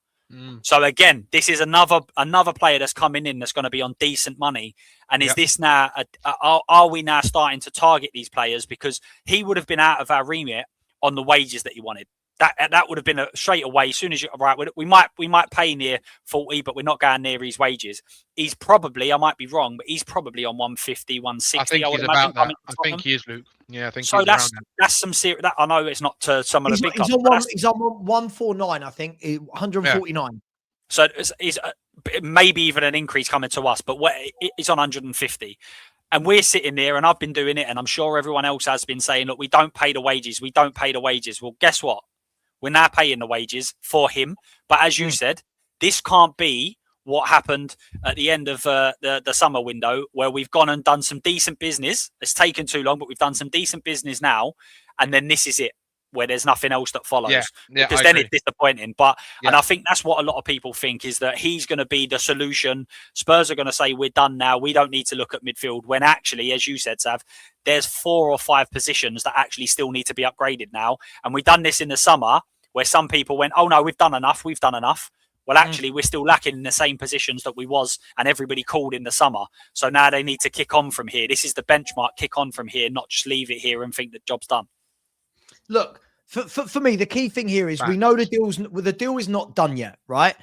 So again, this is another player that's coming in that's going to be on decent money. And is this now? Are we now starting to target these players because he would have been out of our remit on the wages that he wanted? That would have been a straight away. As soon as we might pay near 40, but we're not going near his wages. He's probably, I might be wrong, but he's probably on 150, 160. I think he's about that. I think he is, Luke. Yeah, I think so. That's some serious. I know it's not to some of the big clubs. He's on 149, I think, 149. Yeah. So it's maybe even an increase coming to us, but it's on 150. And we're sitting there, and I've been doing it, and I'm sure everyone else has been saying, look, we don't pay the wages. We don't pay the wages. Well, guess what? We're now paying the wages for him. But as you said, this can't be what happened at the end of the summer window, where we've gone and done some decent business. It's taken too long, but we've done some decent business now. And then this is it, where there's nothing else that follows. Because then it's disappointing. But and I think that's what a lot of people think, is that he's going to be the solution. Spurs are going to say, we're done now. We don't need to look at midfield. When actually, as you said, Sav, there's 4 or 5 positions that actually still need to be upgraded now. And we've done this in the summer, where some people went, oh no, we've done enough. Well, actually, we're still lacking in the same positions that we was, and everybody called in the summer. So now they need to kick on from here. This is the benchmark. Kick on from here, not just leave it here and think the job's done. Look, for me, the key thing here is we know the deal is not done yet, right?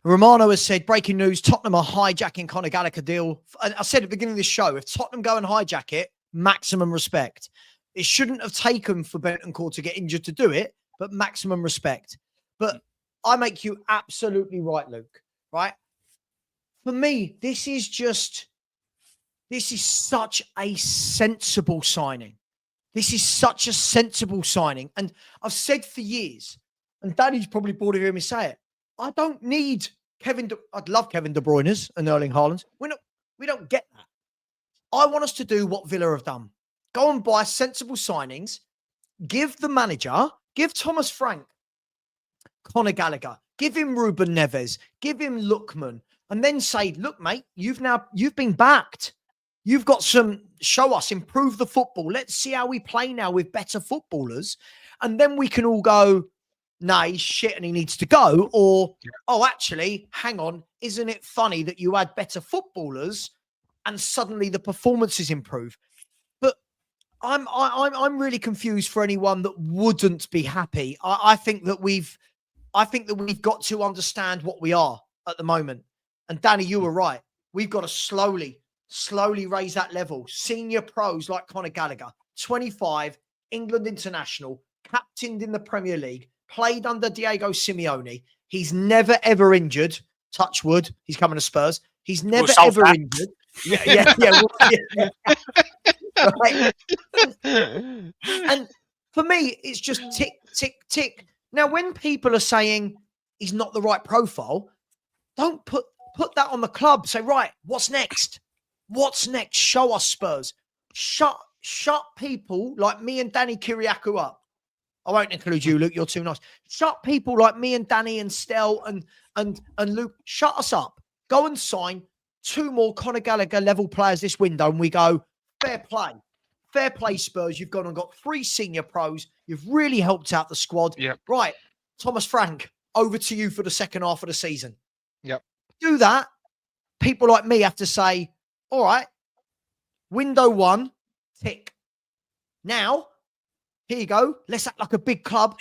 Romano has said, breaking news, Tottenham are hijacking Conor Gallagher deal. And I said at the beginning of the show, if Tottenham go and hijack it, maximum respect. It shouldn't have taken for Bentancur to get injured to do it, but maximum respect. But I make you absolutely right, Luke, right? For me, this is such a sensible signing. This is such a sensible signing. And I've said for years, and Danny's probably bored of hearing me say it, I don't need I'd love Kevin De Bruyne's and Erling Haaland's. We don't get that. I want us to do what Villa have done. Go and buy sensible signings. Give the manager, give Thomas Frank Conor Gallagher, give him Ruben Neves, give him Lookman, and then say, look, mate, you've been backed. You've got show us, improve the football. Let's see how we play now with better footballers. And then we can all go, nah, he's shit and he needs to go. Or, oh, actually, hang on. Isn't it funny that you had better footballers and suddenly the performances improve? But I'm really confused for anyone that wouldn't be happy. I think that we've got to understand what we are at the moment. And Danny, you were right. We've got to slowly raise that level. Senior pros like Conor Gallagher, 25, England international, captained in the Premier League, played under Diego Simeone. He's never, ever injured. Touch wood. He's coming to Spurs. He's never, ever injured. Yeah. Right. And for me, it's just tick, tick, tick. Now, when people are saying he's not the right profile, Don't put that on the club. Say, right, what's next? What's next? Show us, Spurs. Shut people like me and Danny Kiriakou up. I won't include you, Luke. You're too nice. Shut people like me and Danny and Stel and Luke. Shut us up. Go and sign 2 more Conor Gallagher level players this window, and we go, fair play. Fair play, Spurs. You've gone and got 3 senior pros. You've really helped out the squad. Yep. Right. Thomas Frank, over to you for the second half of the season. Yep. Do that. People like me have to say, all right, window 1, tick. Now, here you go. Let's act like a big club.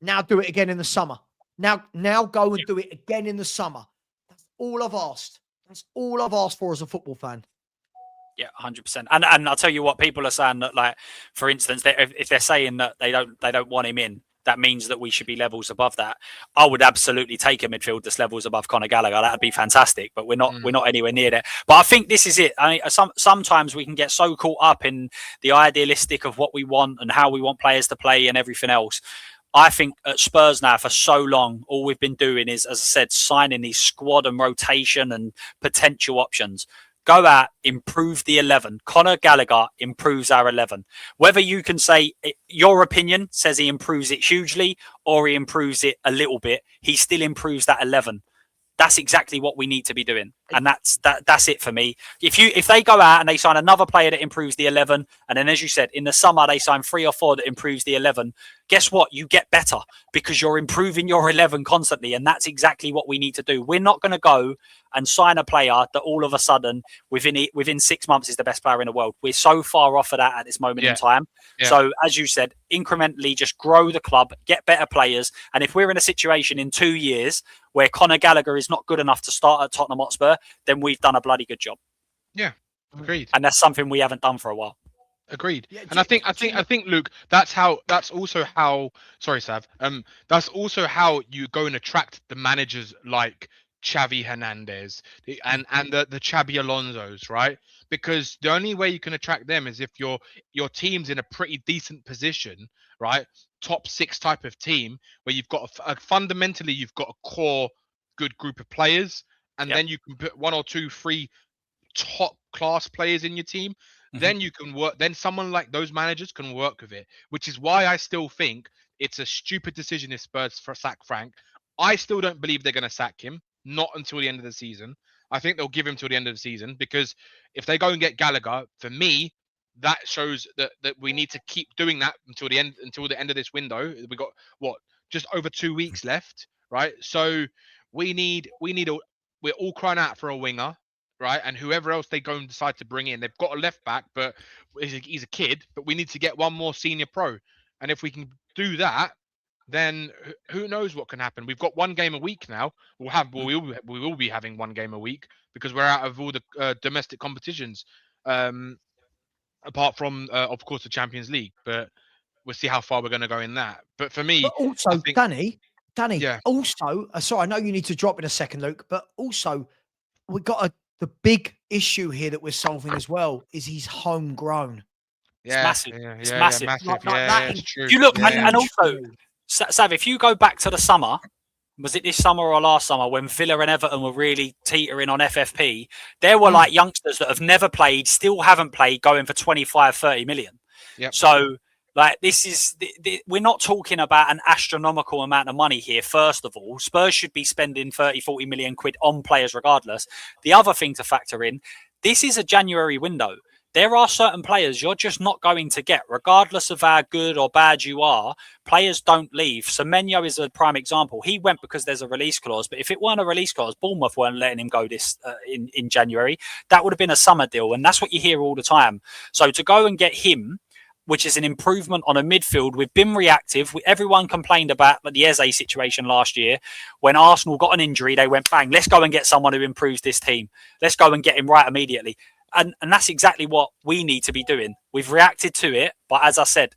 Now do it again in the summer. Now go and do it again in the summer. That's all I've asked. That's all I've asked for as a football fan. Yeah, 100%. And I'll tell you what, people are saying that, like, for instance, if they're saying that they don't want him in, that means that we should be levels above that. I would absolutely take a midfield that's levels above Conor Gallagher. That'd be fantastic, but we're not anywhere near there. But I think this is it. I mean, sometimes we can get so caught up in the idealistic of what we want and how we want players to play and everything else. I think at Spurs now, for so long, all we've been doing is, as I said, signing these squad and rotation and potential options. Go out, improve the 11. Conor Gallagher improves our 11. Whether you can say your opinion says he improves it hugely or he improves it a little bit, he still improves that 11. That's exactly what we need to be doing. And that's it for me. If they go out and they sign another player that improves the 11, and then, as you said, in the summer they sign 3 or 4 that improves the 11, guess what? You get better because you're improving your 11 constantly. And that's exactly what we need to do. We're not going to go and sign a player that all of a sudden within 6 months is the best player in the world. We're so far off of that at this moment in time. Yeah. So, as you said, incrementally just grow the club, get better players. And if we're in a situation in 2 years where Conor Gallagher is not good enough to start at Tottenham Hotspur, then we've done a bloody good job. Yeah, agreed. And that's something we haven't done for a while. Agreed. Yeah, and I think, Luke, that's also how. Sorry, Sav. That's also how you go and attract the managers like Xavi Hernandez and the Xabi Alonso's, right? Because the only way you can attract them is if your team's in a pretty decent position, right? Top 6 type of team where you've got fundamentally you've got a core good group of players, and then you can put 1 or 2, 3 top class players in your team. Then you can work. Then someone like those managers can work with it, which is why I still think it's a stupid decision if Spurs sack Frank. I still don't believe they're going to sack him. Not until the end of the season. I think they'll give him till the end of the season, because if they go and get Gallagher, for me, that shows that we need to keep doing that until the end of this window. We got just over 2 weeks left, right? So we're all crying out for a winger, right? And whoever else they go and decide to bring in, they've got a left back, but he's a kid. But we need to get one more senior pro, and if we can do that, then who knows what can happen. We've got 1 game a week now. We will be having 1 game a week because we're out of all the domestic competitions, apart from of course the Champions League. But we'll see how far we're going to go in that. But for me, but also, I think, Danny. Yeah. Also, sorry, I know you need to drop in a second, Luke. But also, we got the big issue here that we're solving as well is he's homegrown. It's massive. It's massive. It's true. You look, and also, Sav, if you go back to the summer, was it this summer or last summer when Villa and Everton were really teetering on FFP? There were like youngsters that have never played, still haven't played, going for 25, 30 million. Yep. So, like, this is, we're not talking about an astronomical amount of money here. First of all, Spurs should be spending 30, 40 million quid on players regardless. The other thing to factor in, this is a January window. There are certain players you're just not going to get, regardless of how good or bad you are. Players don't leave. Semenyo is a prime example. He went because there's a release clause, but if it weren't a release clause, Bournemouth weren't letting him go this in January. That would have been a summer deal, and that's what you hear all the time. So to go and get him, which is an improvement on a midfield, we've been reactive. Everyone complained about the Eze situation last year. When Arsenal got an injury, they went, bang, let's go and get someone who improves this team. Let's go and get him right immediately. And that's exactly what we need to be doing. We've reacted to it, but as I said,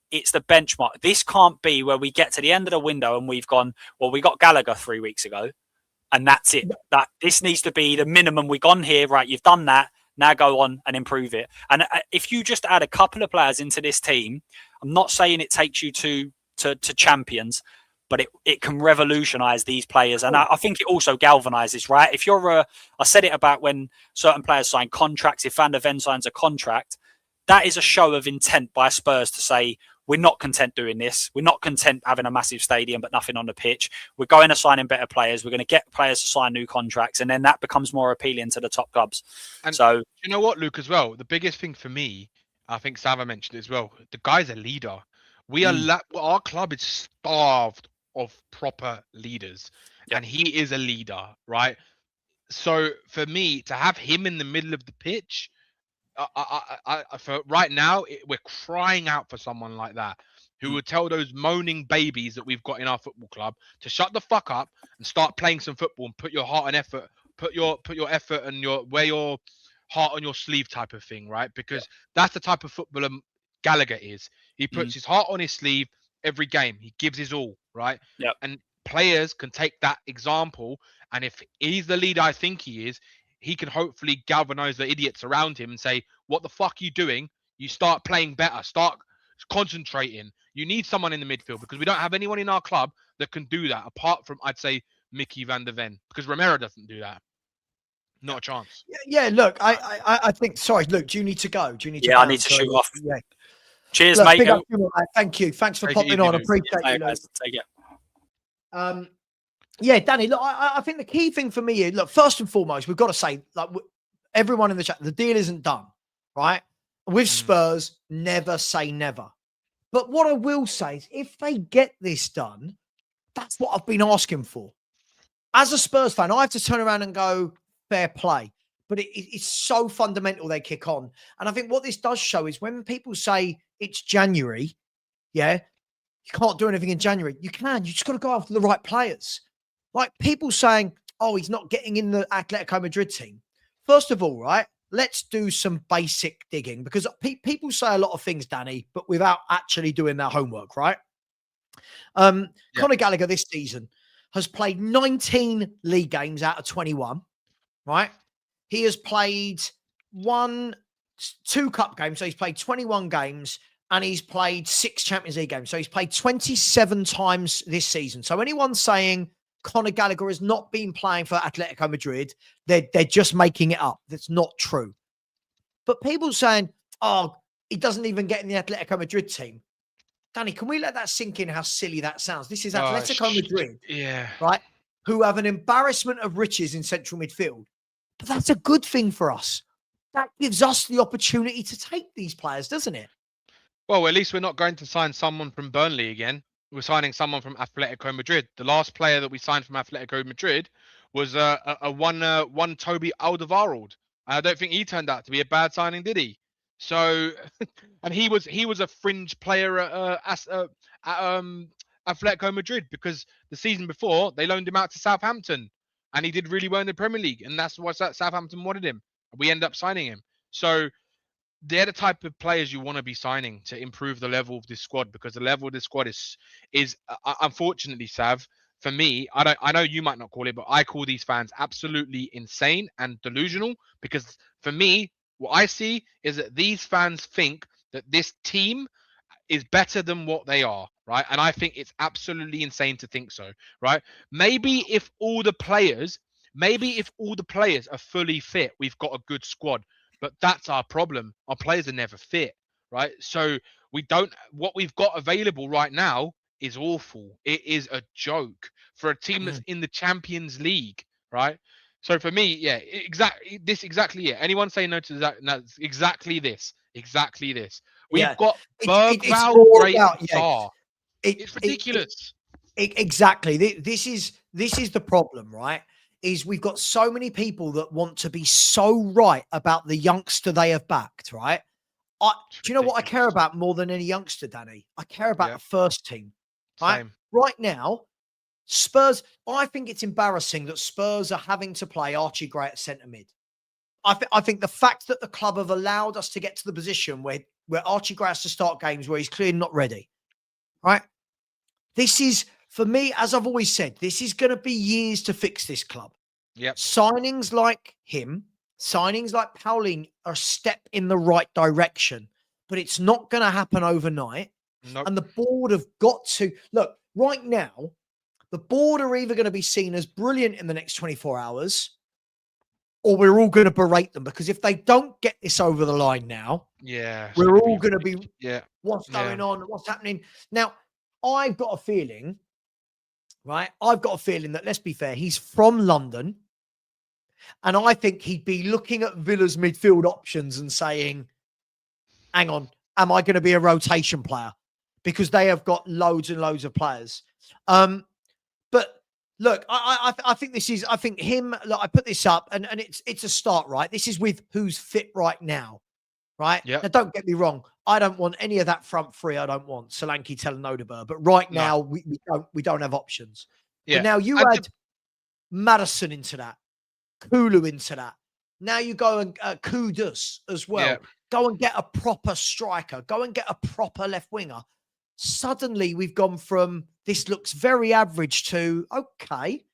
it's the benchmark. This can't be where we get to the end of the window and we've gone, well, we got Gallagher 3 weeks ago, and that's it. This needs to be the minimum. We've gone here, right? You've done that. Now go on and improve it. And if you just add a couple of players into this team, I'm not saying it takes you to champions, but it can revolutionise these players. And I think it also galvanises, right? If you're I said it about when certain players sign contracts, if Van der Ven signs a contract, that is a show of intent by Spurs to say, we're not content doing this. We're not content having a massive stadium, but nothing on the pitch. We're going to sign in better players. We're going to get players to sign new contracts. And then that becomes more appealing to the top clubs. And so, you know what, Luke, as well? The biggest thing for me, I think Sava mentioned it as well. The guy's a leader. We are our club is starved of proper leaders, and he is a leader, right? So for me to have him in the middle of the pitch, for right now, we're crying out for someone like that who would tell those moaning babies that we've got in our football club to shut the fuck up and start playing some football and put your heart and effort, put your effort and wear your heart on your sleeve type of thing, right? Because that's the type of footballer Gallagher is. He puts his heart on his sleeve every game. He gives his all, right? Yeah. And players can take that example, and if he's the leader I think he is, he can hopefully galvanize the idiots around him and say, what the fuck are you doing? You start playing better, start concentrating. You need someone in the midfield, because we don't have anyone in our club that can do that apart from, I'd say, Mickey van der Ven, because Romero doesn't do that. Not a chance. Yeah, look, I think, sorry, Luke, do you need to go? Do you need to I need to shoot off. Yeah. Cheers, Look, mate. big up to you, mate. Thank you. Thanks for Take it popping easy, on. Luke. Appreciate you, Luke. Guys, take it. Yeah, Danny, look, I think the key thing for me is, look, first and foremost, we've got to say, like, everyone in the chat, the deal isn't done, right? With Spurs, never say never. But what I will say is, if they get this done, that's what I've been asking for. As a Spurs fan, I have to turn around and go, fair play. But it's so fundamental they kick on. And I think what this does show is when people say it's January, yeah, you can't do anything in January. You can. You just got to go after the right players. Like people saying, oh, he's not getting in the Atletico Madrid team. First of all, right, let's do some basic digging, because people say a lot of things, Danny, but without actually doing their homework, right? Conor Gallagher this season has played 19 league games out of 21, right? He has played 2 cup games, so he's played 21 games, and he's played 6 Champions League games. So he's played 27 times this season. So anyone saying Conor Gallagher has not been playing for Atletico Madrid, they're just making it up. That's not true. But people saying, oh, he doesn't even get in the Atletico Madrid team. Danny, can we let that sink in how silly that sounds? This is Atletico Madrid, right? Who have an embarrassment of riches in central midfield. But that's a good thing for us. That gives us the opportunity to take these players, doesn't it? Well, at least we're not going to sign someone from Burnley again. We're signing someone from Atletico Madrid. The last player that we signed from Atletico Madrid was one Toby Alderweireld. I don't think he turned out to be a bad signing, did he? So, and he was a fringe player at Atletico Madrid, because the season before they loaned him out to Southampton, and he did really well in the Premier League, and that's why Southampton wanted him. We ended up signing him. So they're the type of players you want to be signing to improve the level of this squad, because the level of this squad is unfortunately, Sav, for me, I know you might not call it, but I call these fans absolutely insane and delusional, because for me, what I see is that these fans think that this team is better than what they are, right? And I think it's absolutely insane to think so, right? Maybe if all the players are fully fit, we've got a good squad. But that's our problem. Our players are never fit, right? So what we've got available right now is awful. It is a joke for a team that's in the Champions League, right? So for me, yeah, exactly it. Anyone say no to that? No, exactly this. We've got Bergwijn, Gray, and Sarr. It's ridiculous. Exactly. This is the problem, right? Is we've got so many people that want to be so right about the youngster they have backed, right? Do you know what I care about more than any youngster, Danny? I care about the first team, right? Same. Right now, Spurs, I think it's embarrassing that Spurs are having to play Archie Gray at centre mid. I think the fact that the club have allowed us to get to the position where Archie Gray has to start games where he's clearly not ready, right? This is, for me, as I've always said, this is going to be years to fix this club. Yep. Signings like him, signings like Pauline are a step in the right direction, but it's not going to happen overnight. Nope. And the board have got to look right now. The board are either going to be seen as brilliant in the next 24 hours, or we're all going to berate them, because if they don't get this over the line now, Yeah. we're all going to be, Yeah. what's Yeah. going on? What's happening? Now, I've got a feeling, right? I've got a feeling that, let's be fair, he's from London. And I think he'd be looking at Villa's midfield options and saying, hang on, am I going to be a rotation player? Because they have got loads and loads of players. But look, I think this is, I think him, look, I put this up and it's a start, right? This is with who's fit right now, right? Yeah. Now, don't get me wrong. I don't want any of that front three. I don't want Solanke, Telenodaba. But right now, we don't have options. Yeah. But now you And add Madison into that, Kulu into that. Now you go and Kudus as well. Yeah. Go and get a proper striker. Go and get a proper left winger. Suddenly we've gone from this looks very average to, okay,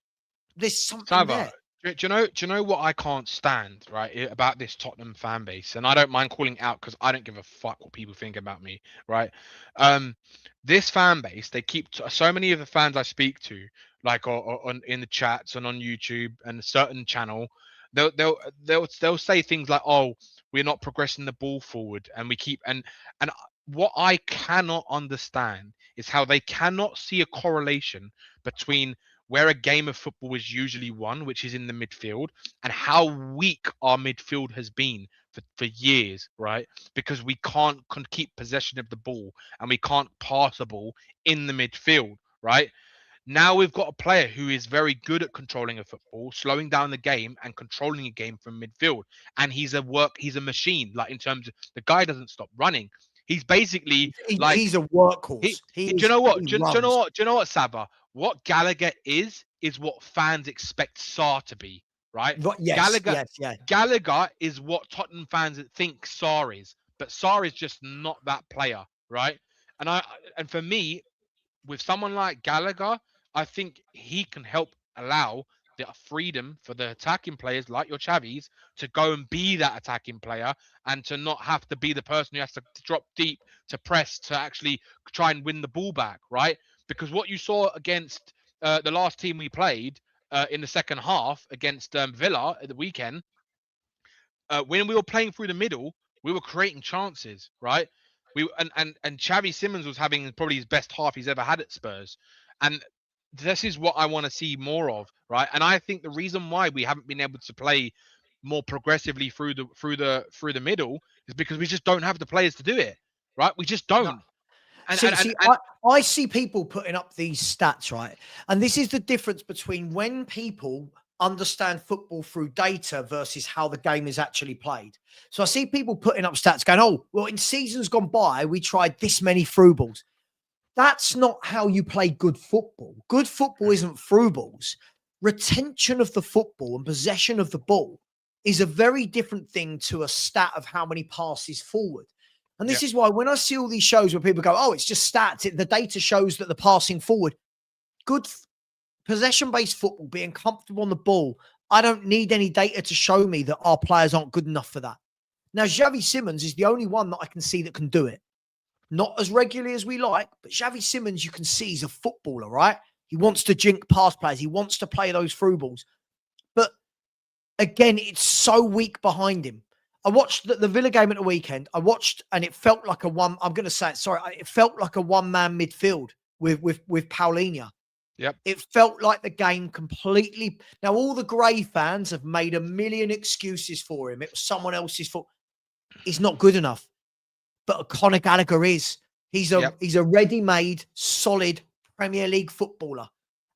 there's something there. Do you know what I can't stand, right, about this Tottenham fan base? And I don't mind calling out because I don't give a fuck what people think about me, right? This fan base, they keep so many of the fans I speak to, like on in the chats and on YouTube and a certain channel, they'll say things like, "Oh, we're not progressing the ball forward," and we keep and what I cannot understand is how they cannot see a correlation between where a game of football is usually won, which is in the midfield, and how weak our midfield has been for years, right? Because we can't keep possession of the ball and we can't pass the ball in the midfield, right? Now we've got a player who is very good at controlling a football, slowing down the game and controlling a game from midfield. And he's a machine, like in terms of the guy doesn't stop running. He's basically He's a workhorse. do you know what? Do you know what, Saba? What Gallagher is what fans expect Sarr to be, right? Yes, Gallagher is what Tottenham fans think Sarr is, but Sarr is just not that player, right? And for me, with someone like Gallagher, I think he can help allow the freedom for the attacking players like your Chavis to go and be that attacking player and to not have to be the person who has to drop deep to press to actually try and win the ball back, right? Because what you saw against the last team we played in the second half against Villa at the weekend, when we were playing through the middle, we were creating chances, right? And Xavi Simons was having probably his best half he's ever had at Spurs, and this is what I want to see more of, right? And I think the reason why we haven't been able to play more progressively through the middle is because we just don't have the players to do it, right? We just don't. No. And I see people putting up these stats, right? And this is the difference between when people understand football through data versus how the game is actually played. So I see people putting up stats going, oh, well, in seasons gone by, we tried this many through balls. That's not how you play good football. Good football isn't through balls. Retention of the football and possession of the ball is a very different thing to a stat of how many passes forward. And this is why when I see all these shows where people go, oh, it's just stats, the data shows that the passing forward, good possession-based football, being comfortable on the ball, I don't need any data to show me that our players aren't good enough for that. Now, Xavi Simons is the only one that I can see that can do it. Not as regularly as we like, but Xavi Simons, you can see he's a footballer, right? He wants to jink pass players. He wants to play those through balls. But again, it's so weak behind him. I watched the Villa game at the weekend. I watched, and it felt like it felt like a one-man midfield with Paulinho. Yep. It felt like the game completely. Now, all the Grey fans have made a million excuses for him. It was someone else's fault. He's not good enough. But Conor Gallagher is. He's a ready-made, solid Premier League footballer.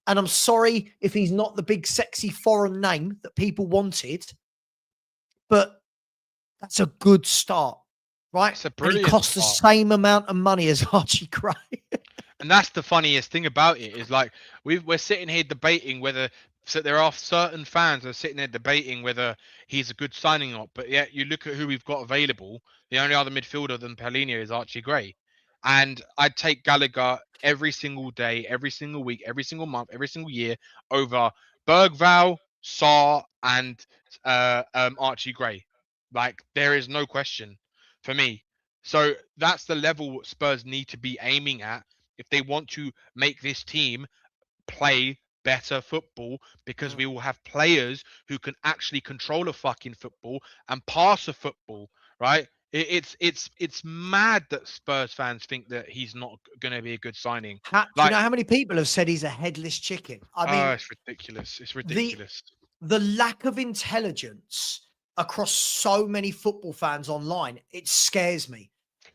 And I'm sorry if he's not the big, sexy foreign name that people wanted, but that's a good start, right? It's a brilliant and he costs the same amount of money as Archie Gray. And that's the funniest thing about it is like we're sitting here debating whether there are certain fans that are sitting there debating whether he's a good signing or not. But yet you look at who we've got available. The only other midfielder than Paulinho is Archie Gray. And I'd take Gallagher every single day, every single week, every single month, every single year over Bergvall, Sarr, and Archie Gray. Like there is no question for me. So that's the level Spurs need to be aiming at if they want to make this team play better football, because we will have players who can actually control a fucking football and pass a football, right? It's mad that Spurs fans think that he's not going to be a good signing. Do you Like, know how many people have said he's a headless chicken? I mean, it's ridiculous. It's the ridiculous. the lack of intelligence across so many football fans online, it scares me.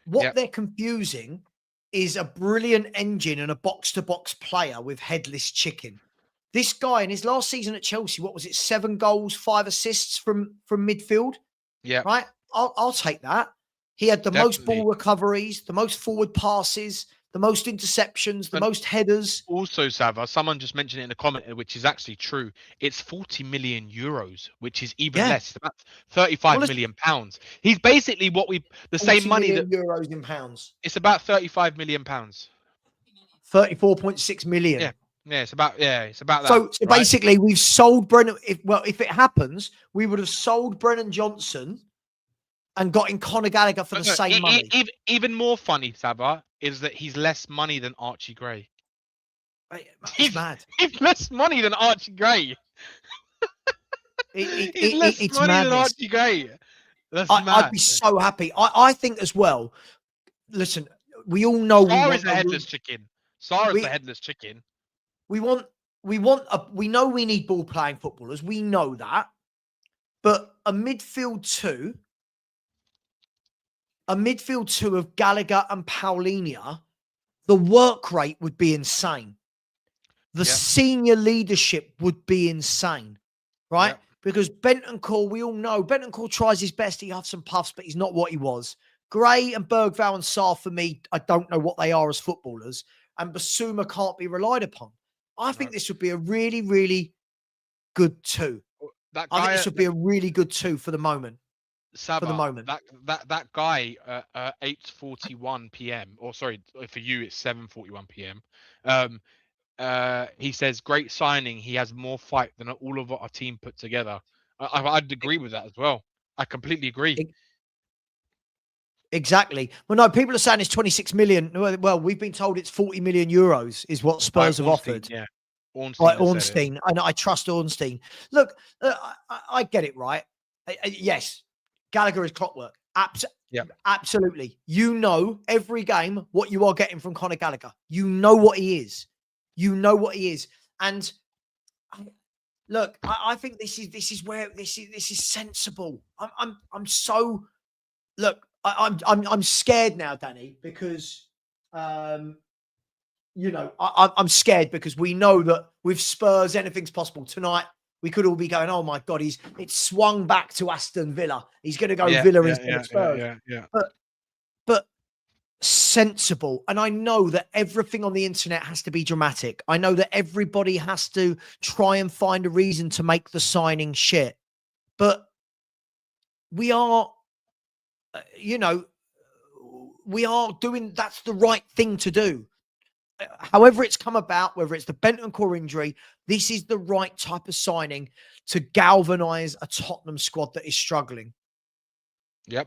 What Yep. they're confusing is a brilliant engine and a box-to-box player with headless chicken. This guy in his last season at Chelsea, what was it? 7 goals, 5 assists from midfield, Yeah, right? I'll take that. He had the most definitely. ball recoveries, the most forward passes, the most interceptions, the And most headers. also, Sava, someone just mentioned it in a comment, which is actually true. It's 40 million euros, which is even Yeah. less. It's about 35 Well, million pounds. He's basically the same 40 money that million euros in pounds. it's about 35 million pounds. 34.6 million. Yeah. It's about that. So right? basically, we've sold Brennan. If it happens, we would have sold Brennan Johnson and got in Conor Gallagher for the No, same money. even more funny, Sava, is that he's less money than Archie Gray. It's mad. He's less money than Archie Gray. He's less It's money than madness. Archie Gray. That's I'd mad. be so happy. I think as well. Listen, we all know Sarah's a headless chicken. Sarah's the headless chicken. we know we need ball playing footballers. We know that. But a midfield two of Gallagher and Paulinho, the work rate would be insane. The senior leadership would be insane, right? Yep. Because Bentancur, we all know, Bentancur tries his best. He huffs and puffs, but he's not what he was. Gray and Bergvall and Sarr, for me, I don't know what they are as footballers. And Basuma can't be relied upon. I think this would be a really, really good two. That I think guy, this would be a really good two for the moment. Saba, for the moment. That guy, 8:41 p.m. or sorry, for you it's 7:41 p.m. He says, great signing. He has more fight than all of our team put together. I'd agree with that as well. I completely agree. Exactly. Well, no, people are saying it's 26 million. Well, we've been told it's 40 million euros is what Spurs have offered. Yeah. By Ornstein. And I trust Ornstein. Look, I get it, right? Yes, Gallagher is clockwork. Absolutely. You know every game what you are getting from Conor Gallagher. You know what he is. And look, I think this is where this is sensible. I'm so look. I'm scared now, Danny, because I'm scared because we know that with Spurs anything's possible tonight. We could all be going, oh my God, it's swung back to Aston Villa. He's going to go Villa instead of Spurs. But sensible. And I know that everything on the internet has to be dramatic. I know that everybody has to try and find a reason to make the signing shit. But we are, we are doing, that's the right thing to do. However it's come about, whether it's the Bentancur injury, this is the right type of signing to galvanise a Tottenham squad that is struggling. Yep.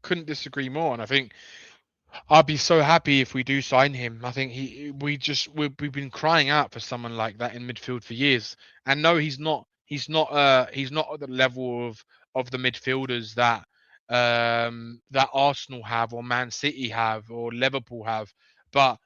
Couldn't disagree more. And I think I'd be so happy if we do sign him. I think we've been crying out for someone like that in midfield for years. And no, he's not at the level of the midfielders that Arsenal have or Man City have or Liverpool have. But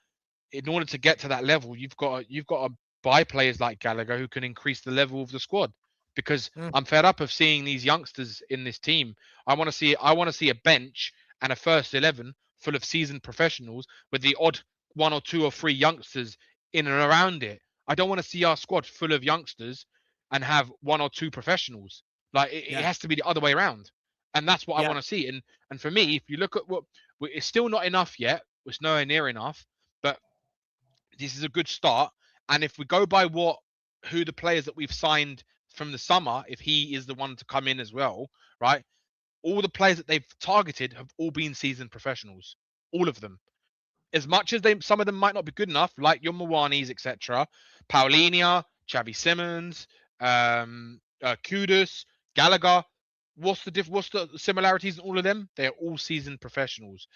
in order to get to that level, you've got to buy players like Gallagher who can increase the level of the squad. Because I'm fed up of seeing these youngsters in this team. I want to see a bench and a first 11 full of seasoned professionals with the odd 1 or 2 or 3 youngsters in and around it. I don't want to see our squad full of youngsters and have 1 or 2 professionals. Like it has to be the other way around. And that's what I want to see. And for me, if you look at it's still not enough yet. It's nowhere near enough. But this is a good start. And if we go by who the players that we've signed from the summer, if he is the one to come in as well, right? All the players that they've targeted have all been seasoned professionals. All of them. As much as some of them might not be good enough, like your Mwanis, etc. Paulinho, Xavi Simons, Kudus, Gallagher, What's the similarities in all of them? They're all seasoned professionals.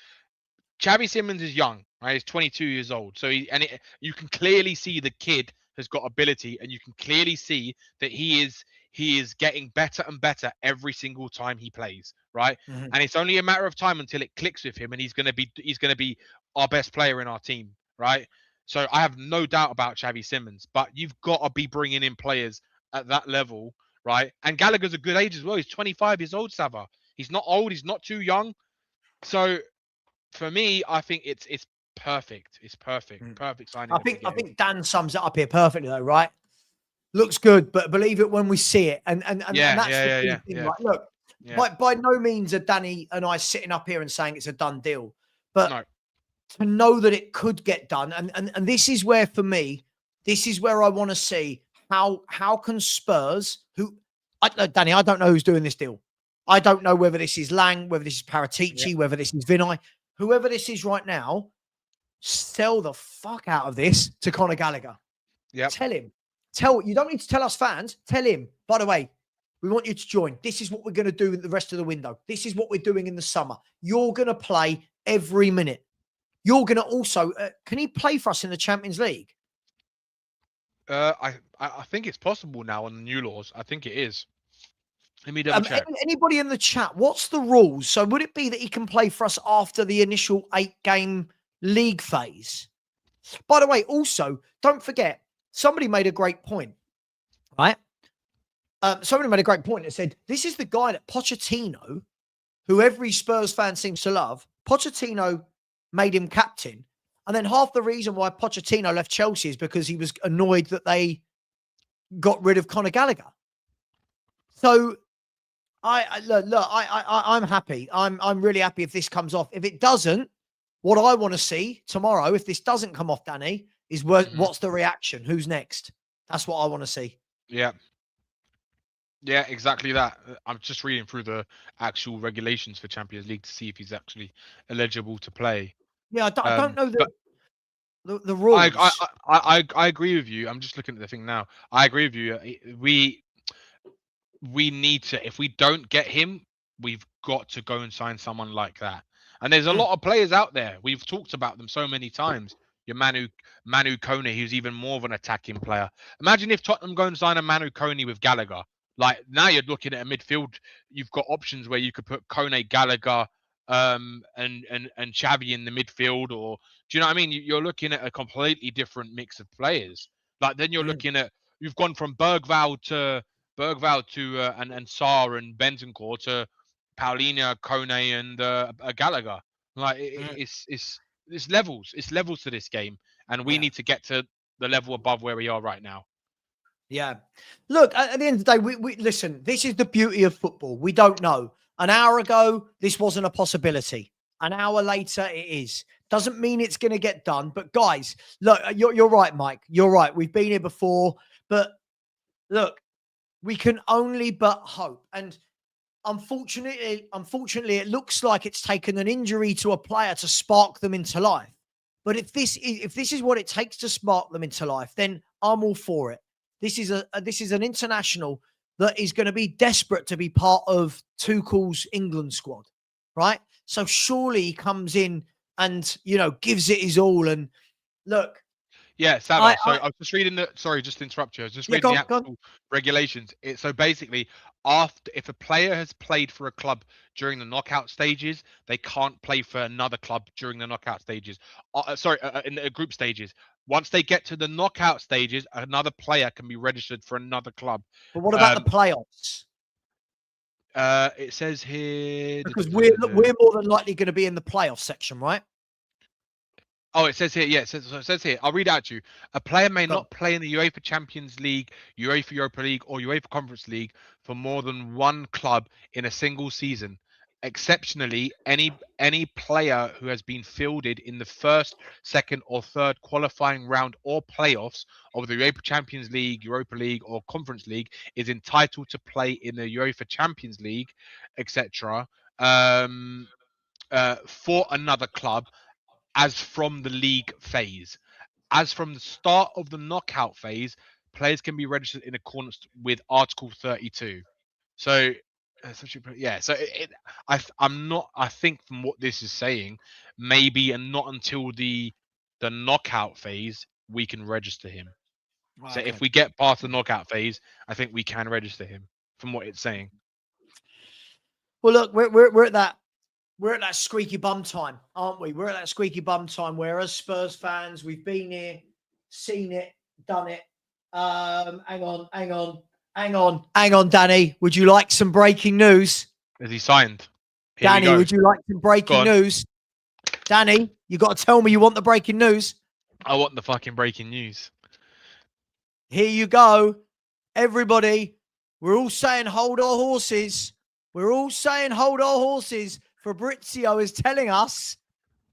Xavi Simons is young, right? He's 22 years old. So you can clearly see the kid has got ability, and you can clearly see that he is getting better and better every single time he plays, right? Mhm. And it's only a matter of time until it clicks with him, and he's gonna be our best player in our team, right? So I have no doubt about Xavi Simons, but you've got to be bringing in players at that level, right? And Gallagher's a good age as well. He's 25 years old, Sava. He's not old. He's not too young. So for me, I think it's perfect. It's perfect. Mm. Perfect signing I if we think I get him. think Dan sums it up here perfectly, though, right? Looks good, but believe it when we see it, and Yeah, that's the yeah, key yeah, thing. yeah, Right? Look, yeah. by no means are Danny and I sitting up here and saying it's a done deal, but No. to know that it could get done, and this is where, for me, this is where I want to see how can Spurs, Danny, I don't know who's doing this deal. I don't know whether this is Lang, whether this is Yeah. Paratici, whether this is Vinay, whoever this is right now. Sell the fuck out of this to Conor Gallagher. Yep. Tell him. You don't need to tell us fans. Tell him, by the way, we want you to join. This is what we're going to do with the rest of the window. This is what we're doing in the summer. You're going to play every minute. You're going to also, can he play for us in the Champions League? I think it's possible now on the new laws. I think it is. Let me double check. Anybody in the chat, what's the rules? So would it be that he can play for us after the initial 8-game league phase? By the way, also, don't forget, somebody made a great point, right? Somebody made a great point and said, this is the guy that Pochettino, who every Spurs fan seems to love, Pochettino made him captain. And then half the reason why Pochettino left Chelsea is because he was annoyed that they got rid of Conor Gallagher. So I'm happy. I'm really happy if this comes off. If it doesn't, what I want to see tomorrow, if this doesn't come off, Danny, is what's the reaction? Who's next? That's what I want to see. Yeah. Yeah, exactly that. I'm just reading through the actual regulations for Champions League to see if he's actually eligible to play. Yeah, I don't know But the rules. I agree with you. I'm just looking at the thing now. I agree with you. We need to, if we don't get him, we've got to go and sign someone like that. And there's a lot of players out there. We've talked about them so many times. Your Manu Kone, who's even more of an attacking player. Imagine if Tottenham go and sign a Manu Kone with Gallagher. Like now you're looking at a midfield. You've got options where you could put Kone, Gallagher, and Xavi in the midfield, or do you know what I mean? You're looking at a completely different mix of players. Like then you're looking at, you've gone from Bergvall to and Sarr and Bentancur to Paulinho, Kone, and Gallagher. Like it's levels. It's levels to this game, and we need to get to the level above where we are right now. Yeah. Look, at the end of the day, we listen, this is the beauty of football. We don't know. An hour ago, this wasn't a possibility. An hour later, it is. Doesn't mean it's going to get done. But guys, look, you're right, Mike. You're right. We've been here before. But look, we can only but hope. And unfortunately, it looks like it's taken an injury to a player to spark them into life. But if this is what it takes to spark them into life, then I'm all for it. This is an international that is going to be desperate to be part of Tuchel's England squad, right? So surely he comes in and gives it his all. And look, yeah, Sava. So I was just reading the. Sorry, just to interrupt you. I was just reading the actual regulations. So basically, if a player has played for a club during the knockout stages, they can't play for another club during the knockout stages. In the group stages. Once they get to the knockout stages, another player can be registered for another club. But what about the playoffs? It says here because we're more than likely going to be in the playoff section, right? Oh, it says here. Yeah, it says here. I'll read out to you. A player may not play in the UEFA Champions League, UEFA Europa League, or UEFA Conference League for more than one club in a single season. Exceptionally, any player who has been fielded in the first, second, or third qualifying round or playoffs of the UEFA Champions League, Europa League, or Conference League is entitled to play in the UEFA Champions League, etc. For another club as from the league phase. As from the start of the knockout phase, players can be registered in accordance with Article 32. So Yeah, so I'm not. I think from what this is saying, maybe and not until the knockout phase we can register him. So Okay. if we get past the knockout phase, I think we can register him. From what it's saying. Well, look, we're at that squeaky bum time, aren't we? We're at that squeaky bum time where, as Spurs fans, we've been here, seen it, done it. Hang on, Danny. Would you like some breaking news? Is he signed? Here we Danny, go. would you like some Go breaking on. news? Danny, you got to tell me you want the breaking news. I want the fucking breaking news. Here you go. Everybody, we're all saying hold our horses. We're all saying hold our horses. Fabrizio is telling us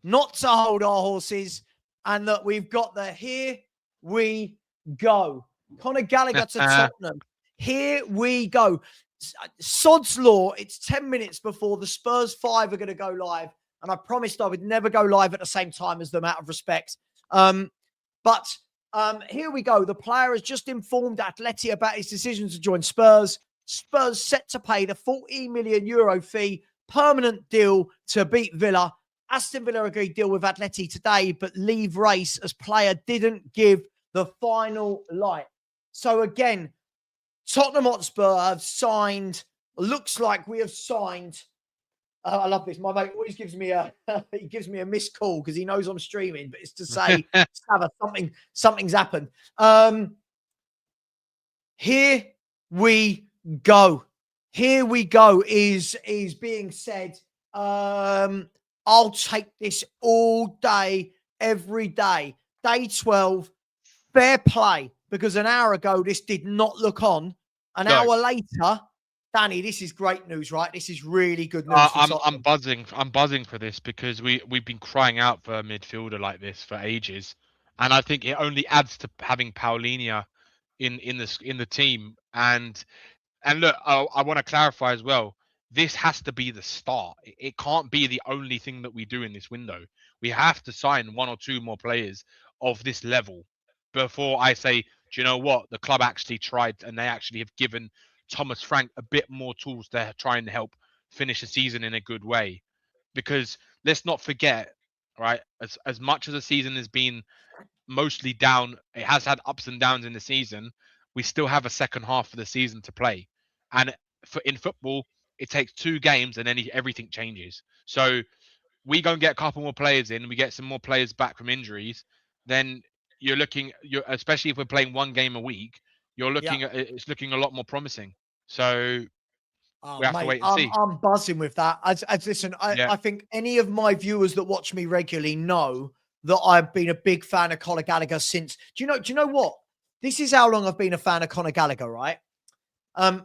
not to hold our horses and that we've got the here we go. Conor Gallagher to Tottenham. Here we go. Sod's law, it's 10 minutes before the Spurs 5 are going to go live. And I promised I would never go live at the same time as them out of respect. But here we go. The player has just informed Atleti about his decision to join Spurs. Spurs set to pay the €40 million fee, permanent deal to beat Villa. Aston Villa agreed deal with Atleti today, but leave race as player didn't give the final light. So again, Tottenham Hotspur have signed, looks like we have signed. I love this. My mate always gives me a missed call because he knows I'm streaming, but it's to say, Sava, something's happened. Here we go. Here we go is being said. I'll take this all day, every day. Day 12, fair play, because an hour ago this did not look on. An hour later, Danny, this is great news, right? This is really good news. I'm buzzing. I'm buzzing for this because we've been crying out for a midfielder like this for ages, and I think it only adds to having Paulinho in the team. And look, I want to clarify as well. This has to be the start. It can't be the only thing that we do in this window. We have to sign one or two more players of this level before I say, do you know what? The club actually tried and they actually have given Thomas Frank a bit more tools to try and help finish the season in a good way. Because let's not forget, right? As much as the season has been mostly down, it has had ups and downs in the season. We still have a second half of the season to play, and in football, it takes 2 games and then everything changes. So we go and get a couple more players in, we get some more players back from injuries, then you're especially if we're playing 1 game a week, you're looking at it's looking a lot more promising. So we have to wait and see. I'm buzzing with that. Listen, I think any of my viewers that watch me regularly know that I've been a big fan of Conor Gallagher since. Do you know what? This is how long I've been a fan of Conor Gallagher, right?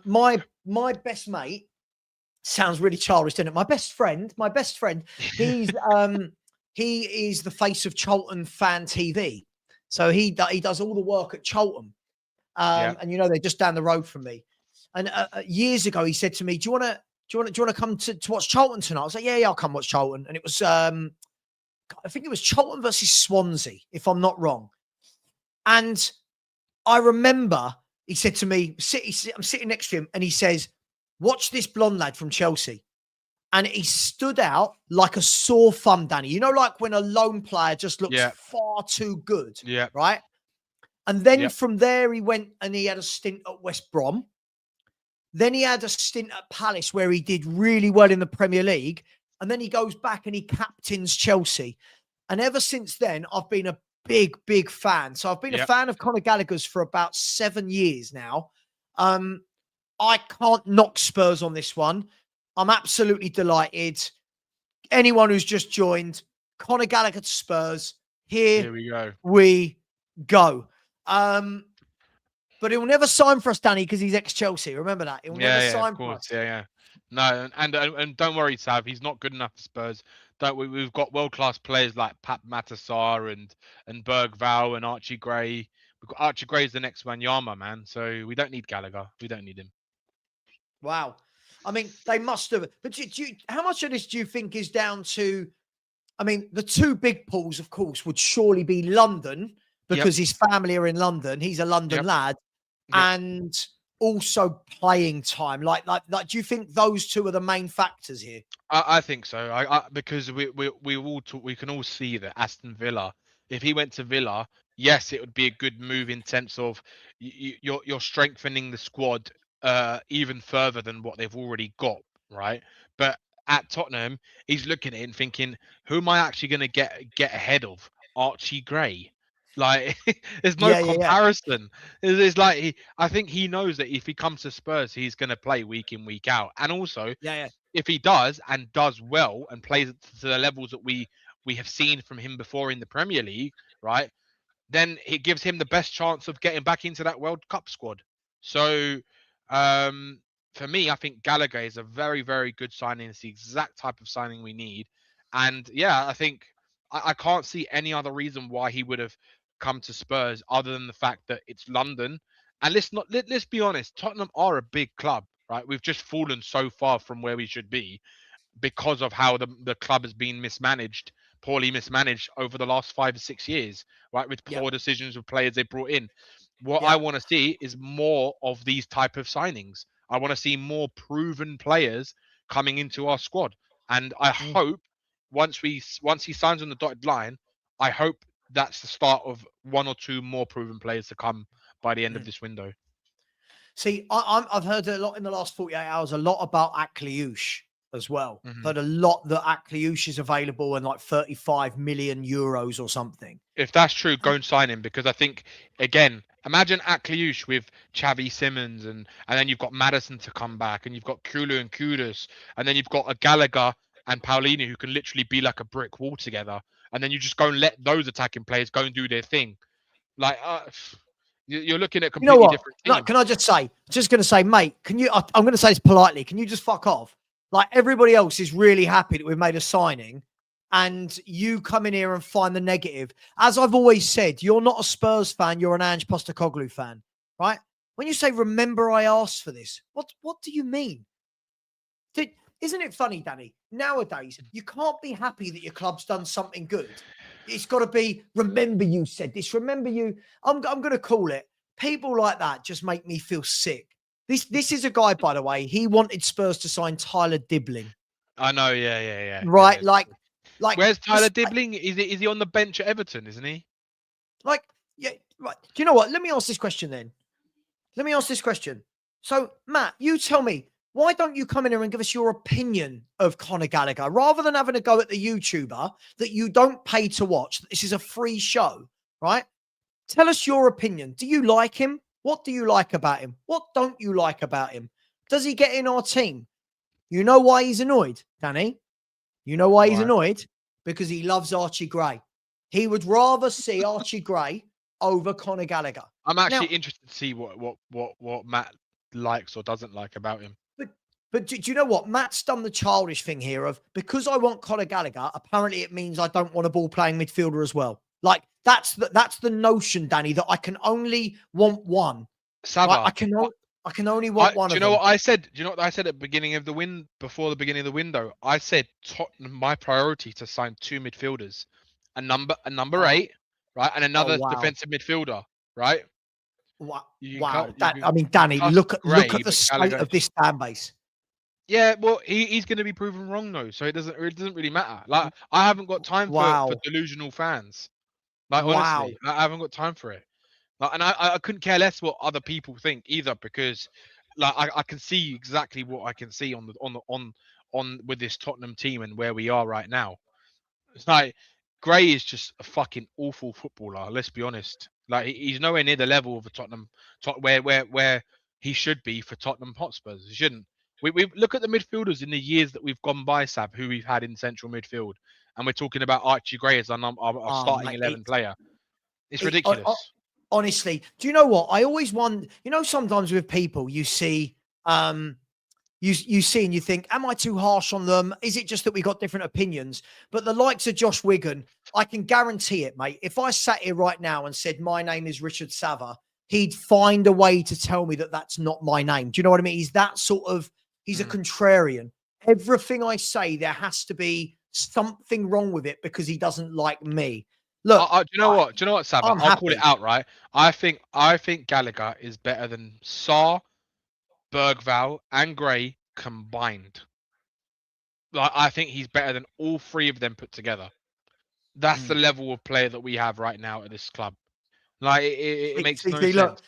My best mate sounds really childish, doesn't it? My best friend, he's he is the face of Charlton Fan TV. So he does all the work at Charlton. And they're just down the road from me. And years ago, he said to me, "Do you want to come to watch Charlton tonight?" I was like, "Yeah, I'll come watch Charlton." And it was, I think it was Charlton versus Swansea, if I'm not wrong. And I remember he said to me, I'm sitting next to him, and he says, "Watch this blonde lad from Chelsea." And he stood out like a sore thumb, Danny. You know, like when a lone player just looks far too good, right? And then from there, he went and he had a stint at West Brom. Then he had a stint at Palace where he did really well in the Premier League. And then he goes back and he captains Chelsea. And ever since then, I've been a big, big fan. So I've been a fan of Conor Gallagher's for about 7 years now. I can't knock Spurs on this one. I'm absolutely delighted. Anyone who's just joined, Conor Gallagher to Spurs. Here we go. But he'll never sign for us, Danny, because he's ex-Chelsea. Remember that. He'll never sign for us. Yeah. No, and don't worry, Sav. He's not good enough for Spurs. We've got world-class players like Pat Matasar and Bergvall and Archie Gray. We've got Archie Gray's the next Wanyama, man. So we don't need Gallagher. We don't need him. Wow. I mean, they must have. But how much of this do you think is down to? I mean, the 2 big pools, of course, would surely be London because his family are in London. He's a London lad. And also playing time? Like, do you think those two are the main factors here? I think so. Because we can all see that Aston Villa, if he went to Villa, yes, it would be a good move in sense of you're strengthening the squad even further than what they've already got, right? But at Tottenham, he's looking at it and thinking, who am I actually going to get ahead of? Archie Gray. Like, there's no Yeah. comparison. It's like I think he knows that if he comes to Spurs, he's going to play week in, week out, and also Yeah. if he does and does well and plays to the levels that we have seen from him before in the Premier League, right? Then it gives him the best chance of getting back into that World Cup squad. So, for me, I think Gallagher is a very, very good signing. It's the exact type of signing we need. And yeah, I think I can't see any other reason why he would have come to Spurs other than the fact that it's London. And let's be honest, Tottenham are a big club, right? We've just fallen so far from where we should be because of how the club has been poorly mismanaged over the last 5 or 6 years, right? With Yep. poor decisions with players they brought in. What I Yep. want to see is more of these type of signings. I want to see more proven players coming into our squad. And I hope once he signs on the dotted line, I hope that's the start of one or two more proven players to come by the end of this window. See, I've heard a lot in the last 48 hours, a lot about Akliouche as well. Mhm. Heard a lot that Akliouche is available in like 35 million euros or something. If that's true, go and sign him, because I think, again, imagine Akliouche with Xavi Simons and then you've got Madison to come back and you've got Kulu and Kudus and then you've got a Gallagher and Paulini who can literally be like a brick wall together, and then you just go and let those attacking players go and do their thing. Like, you're looking at You know completely what? different No, teams. can I just say, just going to say, mate, can you, I'm going to say this politely. Can you just fuck off? Like, everybody else is really happy that we've made a signing and you come in here and find the negative. As I've always said, you're not a Spurs fan. You're an Ange Postecoglou fan, right? When you say, remember I asked for this, what do you mean? Isn't it funny, Danny? Nowadays, you can't be happy that your club's done something good. It's got to be, remember you said this, remember you. I'm going to call it. People like that just make me feel sick. This is a guy, by the way, he wanted Spurs to sign Tyler Dibbling. I know, yeah. Right, Yeah. like Where's Tyler Dibbling? Is he on the bench at Everton, isn't he? Like, yeah, right. Do you know what? Let me ask this question then. Let me ask this question. So, Matt, you tell me, why don't you come in here and give us your opinion of Conor Gallagher rather than having a go at the YouTuber that you don't pay to watch? This is a free show, right? Tell us your opinion. Do you like him? What do you like about him? What don't you like about him? Does he get in our team? You know why he's annoyed, Danny? You know why he's annoyed? Because he loves Archie Gray. He would rather see Archie Gray over Conor Gallagher. I'm actually interested to see what Matt likes or doesn't like about him. But do you know what? Matt's done the childish thing here of, because I want Conor Gallagher, apparently it means I don't want a ball-playing midfielder as well. Like, that's the notion, Danny, that I can only want one. Saba, I can only want one. Do you know what I said? Do you know what I said at the beginning of before the beginning of the window? I said Tottenham, my priority to sign 2 midfielders, a number 8, right, and another defensive midfielder, right? Wow. I mean, Danny, look at the state of this fan base. Yeah, well, he's going to be proven wrong though, so it doesn't really matter. Like, I haven't got time for delusional fans. Like, honestly, I haven't got time for it. Like, and I couldn't care less what other people think either, because like I can see exactly what I can see on with this Tottenham team and where we are right now. It's like Gray is just a fucking awful footballer. Let's be honest. Like, he's nowhere near the level of a Tottenham where he should be for Tottenham Hotspurs. He shouldn't. We look at the midfielders in the years that we've gone by, Sab, who we've had in central midfield, and we're talking about Archie Gray as our starting 11 player. It's ridiculous. Honestly, do you know what? I always wonder, sometimes with people you see, you see and you think, am I too harsh on them? Is it just that we got different opinions? But the likes of Josh Wigan, I can guarantee it, mate. If I sat here right now and said, my name is Richard Sava, he'd find a way to tell me that that's not my name. Do you know what I mean? He's that sort of, he's a contrarian. Everything I say, there has to be something wrong with it because he doesn't like me. Look, do you know what, Sab? I'll call it out, right? I think Gallagher is better than Sarr, Bergval, and Gray combined. Like, I think he's better than all three of them put together. That's the level of player that we have right now at this club. Like, it makes no sense. Look,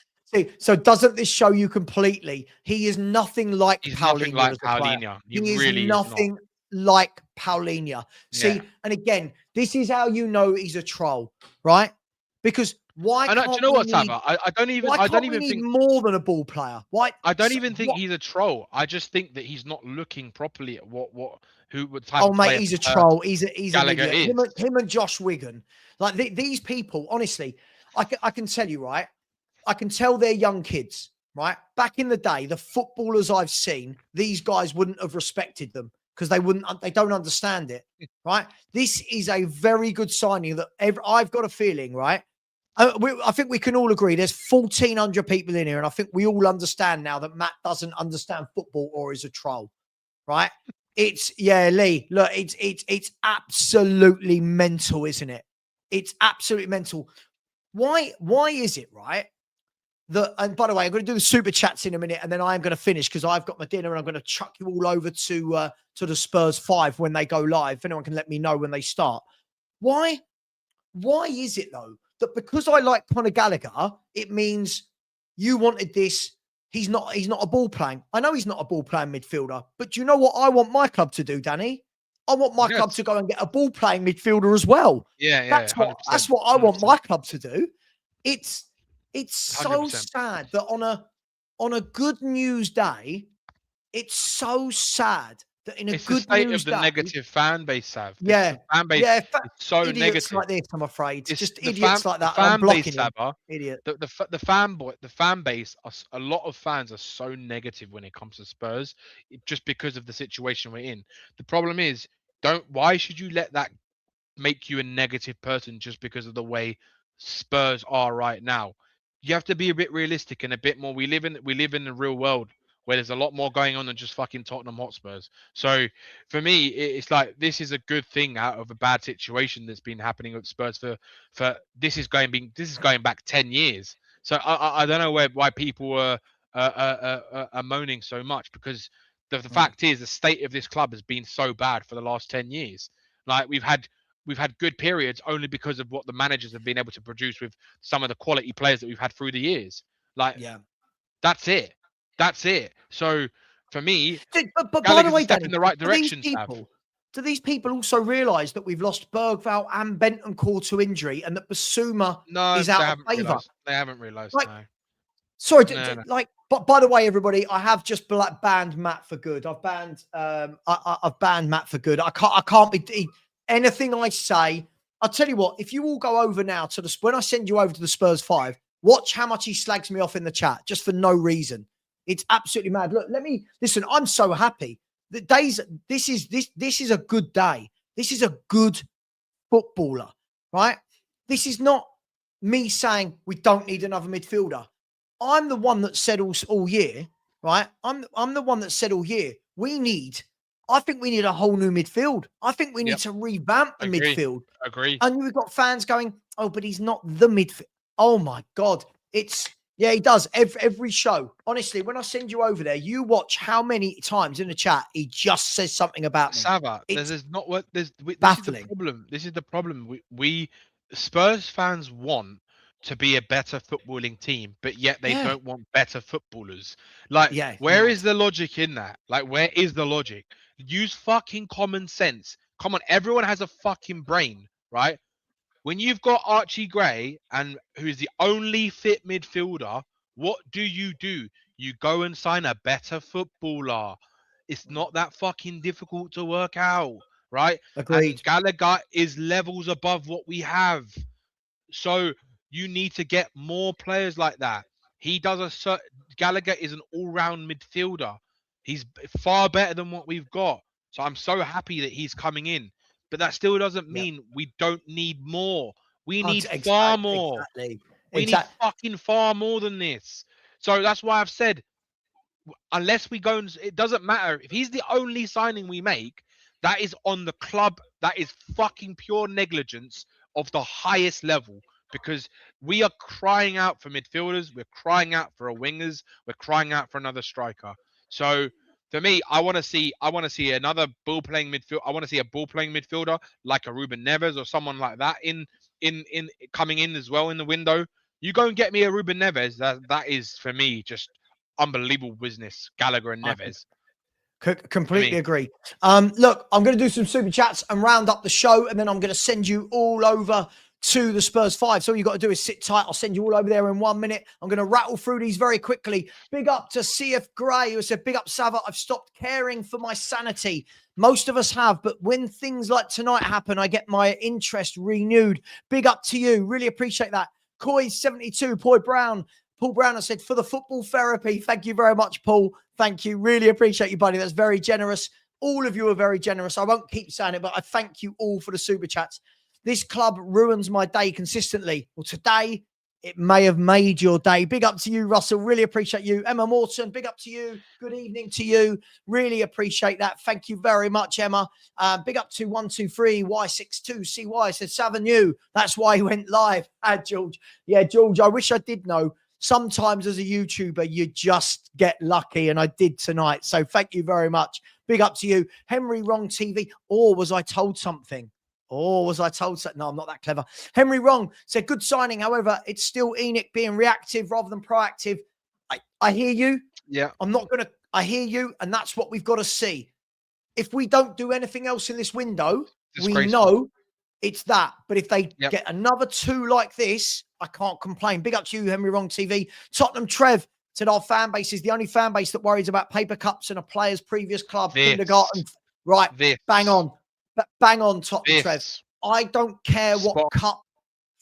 so doesn't this show you completely? He is nothing like He's Paulinho nothing like as a player. Paulinho. He really is nothing like Paulinho. See, Yeah. and again, this is how you know he's a troll, right? Because why Do can't you know we what, need, Sava? I don't even. why I don't can't we even need think. more than a ball player? Why? I don't So even think what- he's a troll. I just think that he's not looking properly at what type Oh of mate, player he's a troll. He's an Gallagher idiot. is. Him and Josh Wigan, like these people. Honestly, I can tell you, right? I can tell they're young kids, right? Back in the day, the footballers I've seen, these guys wouldn't have respected them because they don't understand it, right? This is a very good signing that I've got a feeling, right? I think we can all agree there's 1,400 people in here, and I think we all understand now that Matt doesn't understand football or is a troll, right? Lee, look, it's absolutely mental, isn't it? It's absolutely mental. Why is it, right? And by the way, I'm going to do the super chats in a minute, and then I am going to finish because I've got my dinner, and I'm going to chuck you all over to the Spurs 5 when they go live. If anyone can let me know when they start. Why is it though that because I like Conor Gallagher, it means you wanted this? He's not a ball playing. I know he's not a ball playing midfielder, but do you know what I want my club to do, Danny? I want my club to go and get a ball playing midfielder as well. Yeah, That's 100%, what I want 100%. my club to do. It's so 100%. sad that on a good news day, it's so sad that in a It's the good state news of the day, negative fan base, Sav. yeah, fan base yeah, is so idiots negative. like this, I'm afraid, It's just the idiots like the that. I'm fan base, blocking him. Sava, Idiot. the fan base, a lot of fans are so negative when it comes to Spurs, just because of the situation we're in. The problem is, why should you let that make you a negative person just because of the way Spurs are right now? You have to be a bit realistic and a bit more. We live in the real world where there's a lot more going on than just fucking Tottenham Hotspurs. So for me, it's like this is a good thing out of a bad situation that's been happening with Spurs for this is going back 10 years. So I don't know why people are moaning so much, because the fact is the state of this club has been so bad for the last 10 years. Like we've had good periods only because of what the managers have been able to produce with some of the quality players that we've had through the years. Like, Yeah, that's it. That's it. So for me, but by the Gallagher's way, a step Danny, in the right direction, Sav. do these people also realise that we've lost Bergval and Bentancur to injury, and that Basuma No, is they out of haven't favour? realised. They haven't realised. Like, No. sorry, No. like, but by the way, everybody, I have just banned Matt for good. I've banned, I've banned Matt for good. I can't be anything I say. I'll tell you what. If you all go over now to when I send you over to the Spurs 5, watch how much he slags me off in the chat just for no reason. It's absolutely mad. Look, let me listen. I'm so happy. This is a good day. This is a good footballer, right? This is not me saying we don't need another midfielder. I'm the one that said all year, right? I'm the one that said all year I think we need a whole new midfield. I think we need to revamp the midfield. Agree. And we've got fans going, oh, but he's not the midfield. Oh my God. He does every show. Honestly, when I send you over there, you watch how many times in the chat he just says something about me. Sava, It's this is the baffling. problem. This is the problem. We Spurs fans want to be a better footballing team, but yet they don't want better footballers. Like, where is the logic in that? Like, where is the logic? Use fucking common sense. Come on, everyone has a fucking brain, right? When you've got Archie Gray, and who's the only fit midfielder, what do? You go and sign a better footballer. It's not that fucking difficult to work out, right? Agreed. And Gallagher is levels above what we have. So you need to get more players like that. Gallagher is an all-round midfielder. He's far better than what we've got. So I'm so happy that he's coming in. But that still doesn't mean we don't need more. We need far more. We need fucking far more than this. So that's why I've said, unless we go and it doesn't matter if he's the only signing we make, that is on the club. That is fucking pure negligence of the highest level. because we are crying out for midfielders, we're crying out for a wingers, we're crying out for another striker. So for me, I want to see another ball playing midfield. I want to see a ball playing midfielder like a Ruben Neves or someone like that in coming in as well in the window. You go and get me a Ruben Neves. That is for me just unbelievable business. Gallagher and Neves. Completely agree. Look, I'm going to do some super chats and round up the show, and then I'm going to send you all over to the Spurs 5. So all you got to do is sit tight. I'll send you all over there in 1 minute. I'm going to rattle through these very quickly. Big up to CF Gray, who said, big up Sava. I've stopped caring for my sanity. Most of us have, but when things like tonight happen, I get my interest renewed. Big up to you. Really appreciate that. Coys 72, Paul Brown has said, for the football therapy. Thank you very much, Paul. Thank you. Really appreciate you, buddy. That's very generous. All of you are very generous. I won't keep saying it, but I thank you all for the super chats. This club ruins my day consistently. Well, today, it may have made your day. Big up to you, Russell. Really appreciate you. Emma Morton, big up to you. Good evening to you. Really appreciate that. Thank you very much, Emma. Big up to 123 Y62CY. Said Savanu. That's why he went live. George. Yeah, George, I wish I did know. Sometimes as a YouTuber, you just get lucky, and I did tonight. So thank you very much. Big up to you. Henry Wrong TV. Or was I told something? No, I'm not that clever. Henry Wrong said, good signing. However, it's still Enoch being reactive rather than proactive. I hear you. Yeah. I hear you. And that's what we've got to see. If we don't do anything else in this window, we know it's that. But if they get another two like this, I can't complain. Big up to you, Henry Wrong TV. Tottenham Trev said, our fan base is the only fan base that worries about paper cups and a player's previous club, kindergarten. Right. Bang on. Bang on, Tottenham Trev. I don't care what cup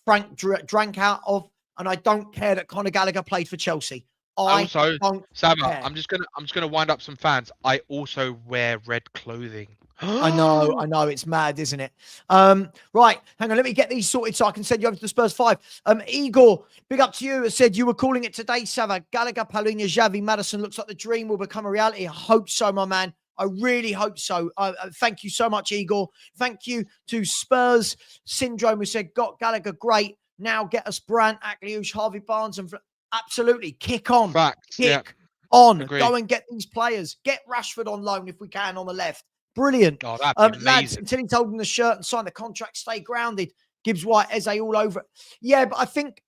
Frank drank out of, and I don't care that Conor Gallagher played for Chelsea. Also, Sama, I'm just gonna wind up some fans. I also wear red clothing. I know. It's mad, isn't it? Right, hang on. Let me get these sorted so I can send you over to the Spurs 5. Igor, big up to you. It said you were calling it today, Sava. Gallagher, Paulinho, Xavi, Madison. Looks like the dream will become a reality. I hope so, my man. I really hope so. Thank you so much, Igor. Thank you to Spurs Syndrome, who said, got Gallagher, great. Now get us Brandt, Akliouche, Harvey Barnes, and absolutely kick on. Facts. Kick on. Agreed. Go and get these players. Get Rashford on loan if we can on the left. Brilliant. Oh, that'd be lads, until he told them the shirt and signed the contract, stay grounded. Gibbs White, Eze all over it. Yeah, but I think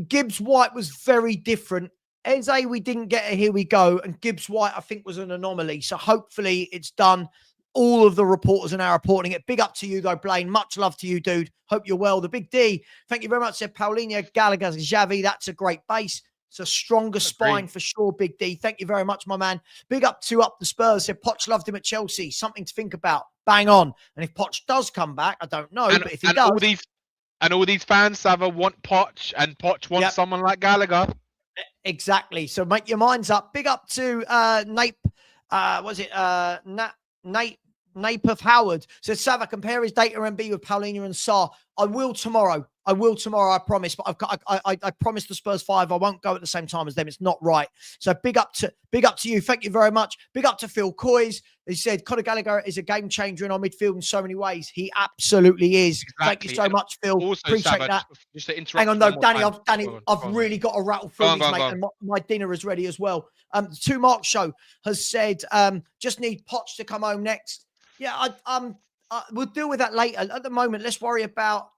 Gibbs White was very different. Eze, we didn't get a here we go. And Gibbs White, I think, was an anomaly. So hopefully it's done. All of the reporters are now reporting it. Big up to you, though, Blaine. Much love to you, dude. Hope you're well. The Big D, thank you very much, said Paulinho, Gallagher, Xavi. That's a great base. It's a stronger spine for sure, Big D. Thank you very much, my man. Big up to Up the Spurs. Said Poch loved him at Chelsea. Something to think about. Bang on. And if Poch does come back, I don't know. But if he does. All these fans, Sava, want Poch, and Poch wants someone like Gallagher. Exactly. So make your minds up. Big up to Nape. Nape of Howard. Says Sava, compare his data MB with Paulinho and Sarr. I will tomorrow, I promise. But I promised the Spurs 5 I won't go at the same time as them. It's not right. So big up to you. Thank you very much. Big up to Phil Coys. He said Conor Gallagher is a game changer in our midfield in so many ways. He absolutely is. Exactly. Thank you so much, Phil. Also, appreciate Savage, that. Just to interrupt. Hang on, no, Danny. I've really got to rattle through these, mate. And my dinner is ready as well. The Two Mark Show has said just need Poch to come home next. Yeah, we'll deal with that later. At the moment, let's worry about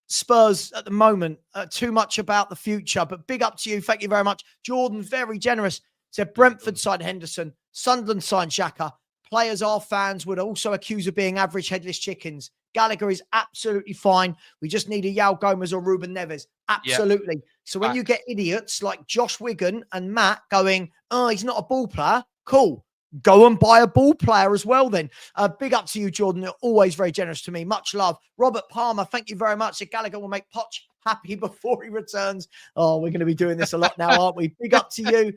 Spurs at the moment. Too much about the future. But big up to you. Thank you very much. Jordan, very generous. Said Brentford signed Henderson. Sunderland signed Xhaka. Players our fans would also accuse of being average headless chickens. Gallagher is absolutely fine. We just need a Yao Gomez or Ruben Neves. Absolutely. Yep. So when you get idiots like Josh Wigan and Matt going, oh, he's not a ball player. Cool. Go and buy a ball player as well then. Big up to you, Jordan. You're always very generous to me. Much love. Robert Palmer, thank you very much. Gallagher will make Poch happy before he returns. Oh, we're going to be doing this a lot now, aren't we? Big up to you.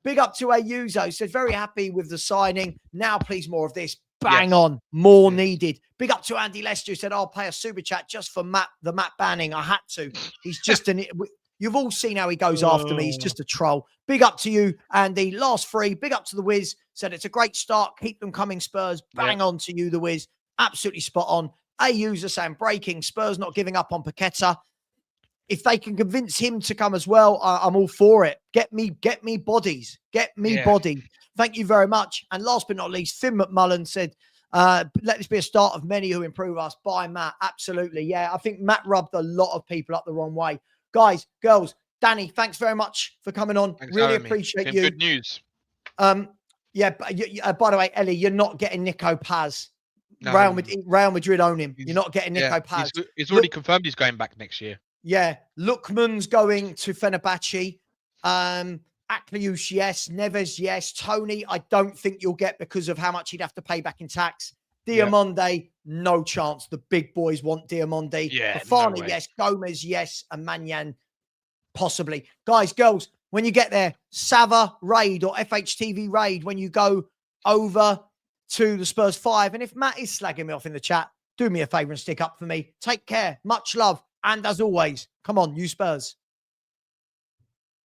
Big up to Ayuso. Said very happy with the signing. Now, please, more of this. Bang on. More needed. Big up to Andy Lester, who said, I'll pay a super chat just for the Matt Banning. I had to. He's just you've all seen how he goes after me. He's just a troll. Big up to you, Andy. Last three. Big up to the Wiz. Said it's a great start. Keep them coming, Spurs. Bang on to you, the Wiz. Absolutely spot on. A user saying breaking. Spurs not giving up on Paqueta. if they can convince him to come as well, I'm all for it. Get me bodies. Get me bodies. Thank you very much. And last but not least, Finn McMullen said, let this be a start of many who improve us. Bye, Matt. Absolutely. Yeah, I think Matt rubbed a lot of people up the wrong way. Guys, girls, Danny, thanks very much for coming on. Thanks really for having me. appreciate Been you. Good news. Yeah, by the way, Ellie, you're not getting Nico Paz. No. Real Madrid own him. You're not getting Nico Paz. He's already confirmed he's going back next year. Yeah, Lookman's going to Fenerbahce. Akliouche, yes. Neves, yes. Tony, I don't think you'll get because of how much he'd have to pay back in tax. Diamonde, no chance. The big boys want Diamonde. Yeah, Fafana, no way. yes. Gomez, yes. And Manyan, possibly. Guys, girls, when you get there, Sava raid or FHTV raid when you go over to the Spurs 5. And if Matt is slagging me off in the chat, do me a favour and stick up for me. Take care. Much love. And as always, come on, you Spurs.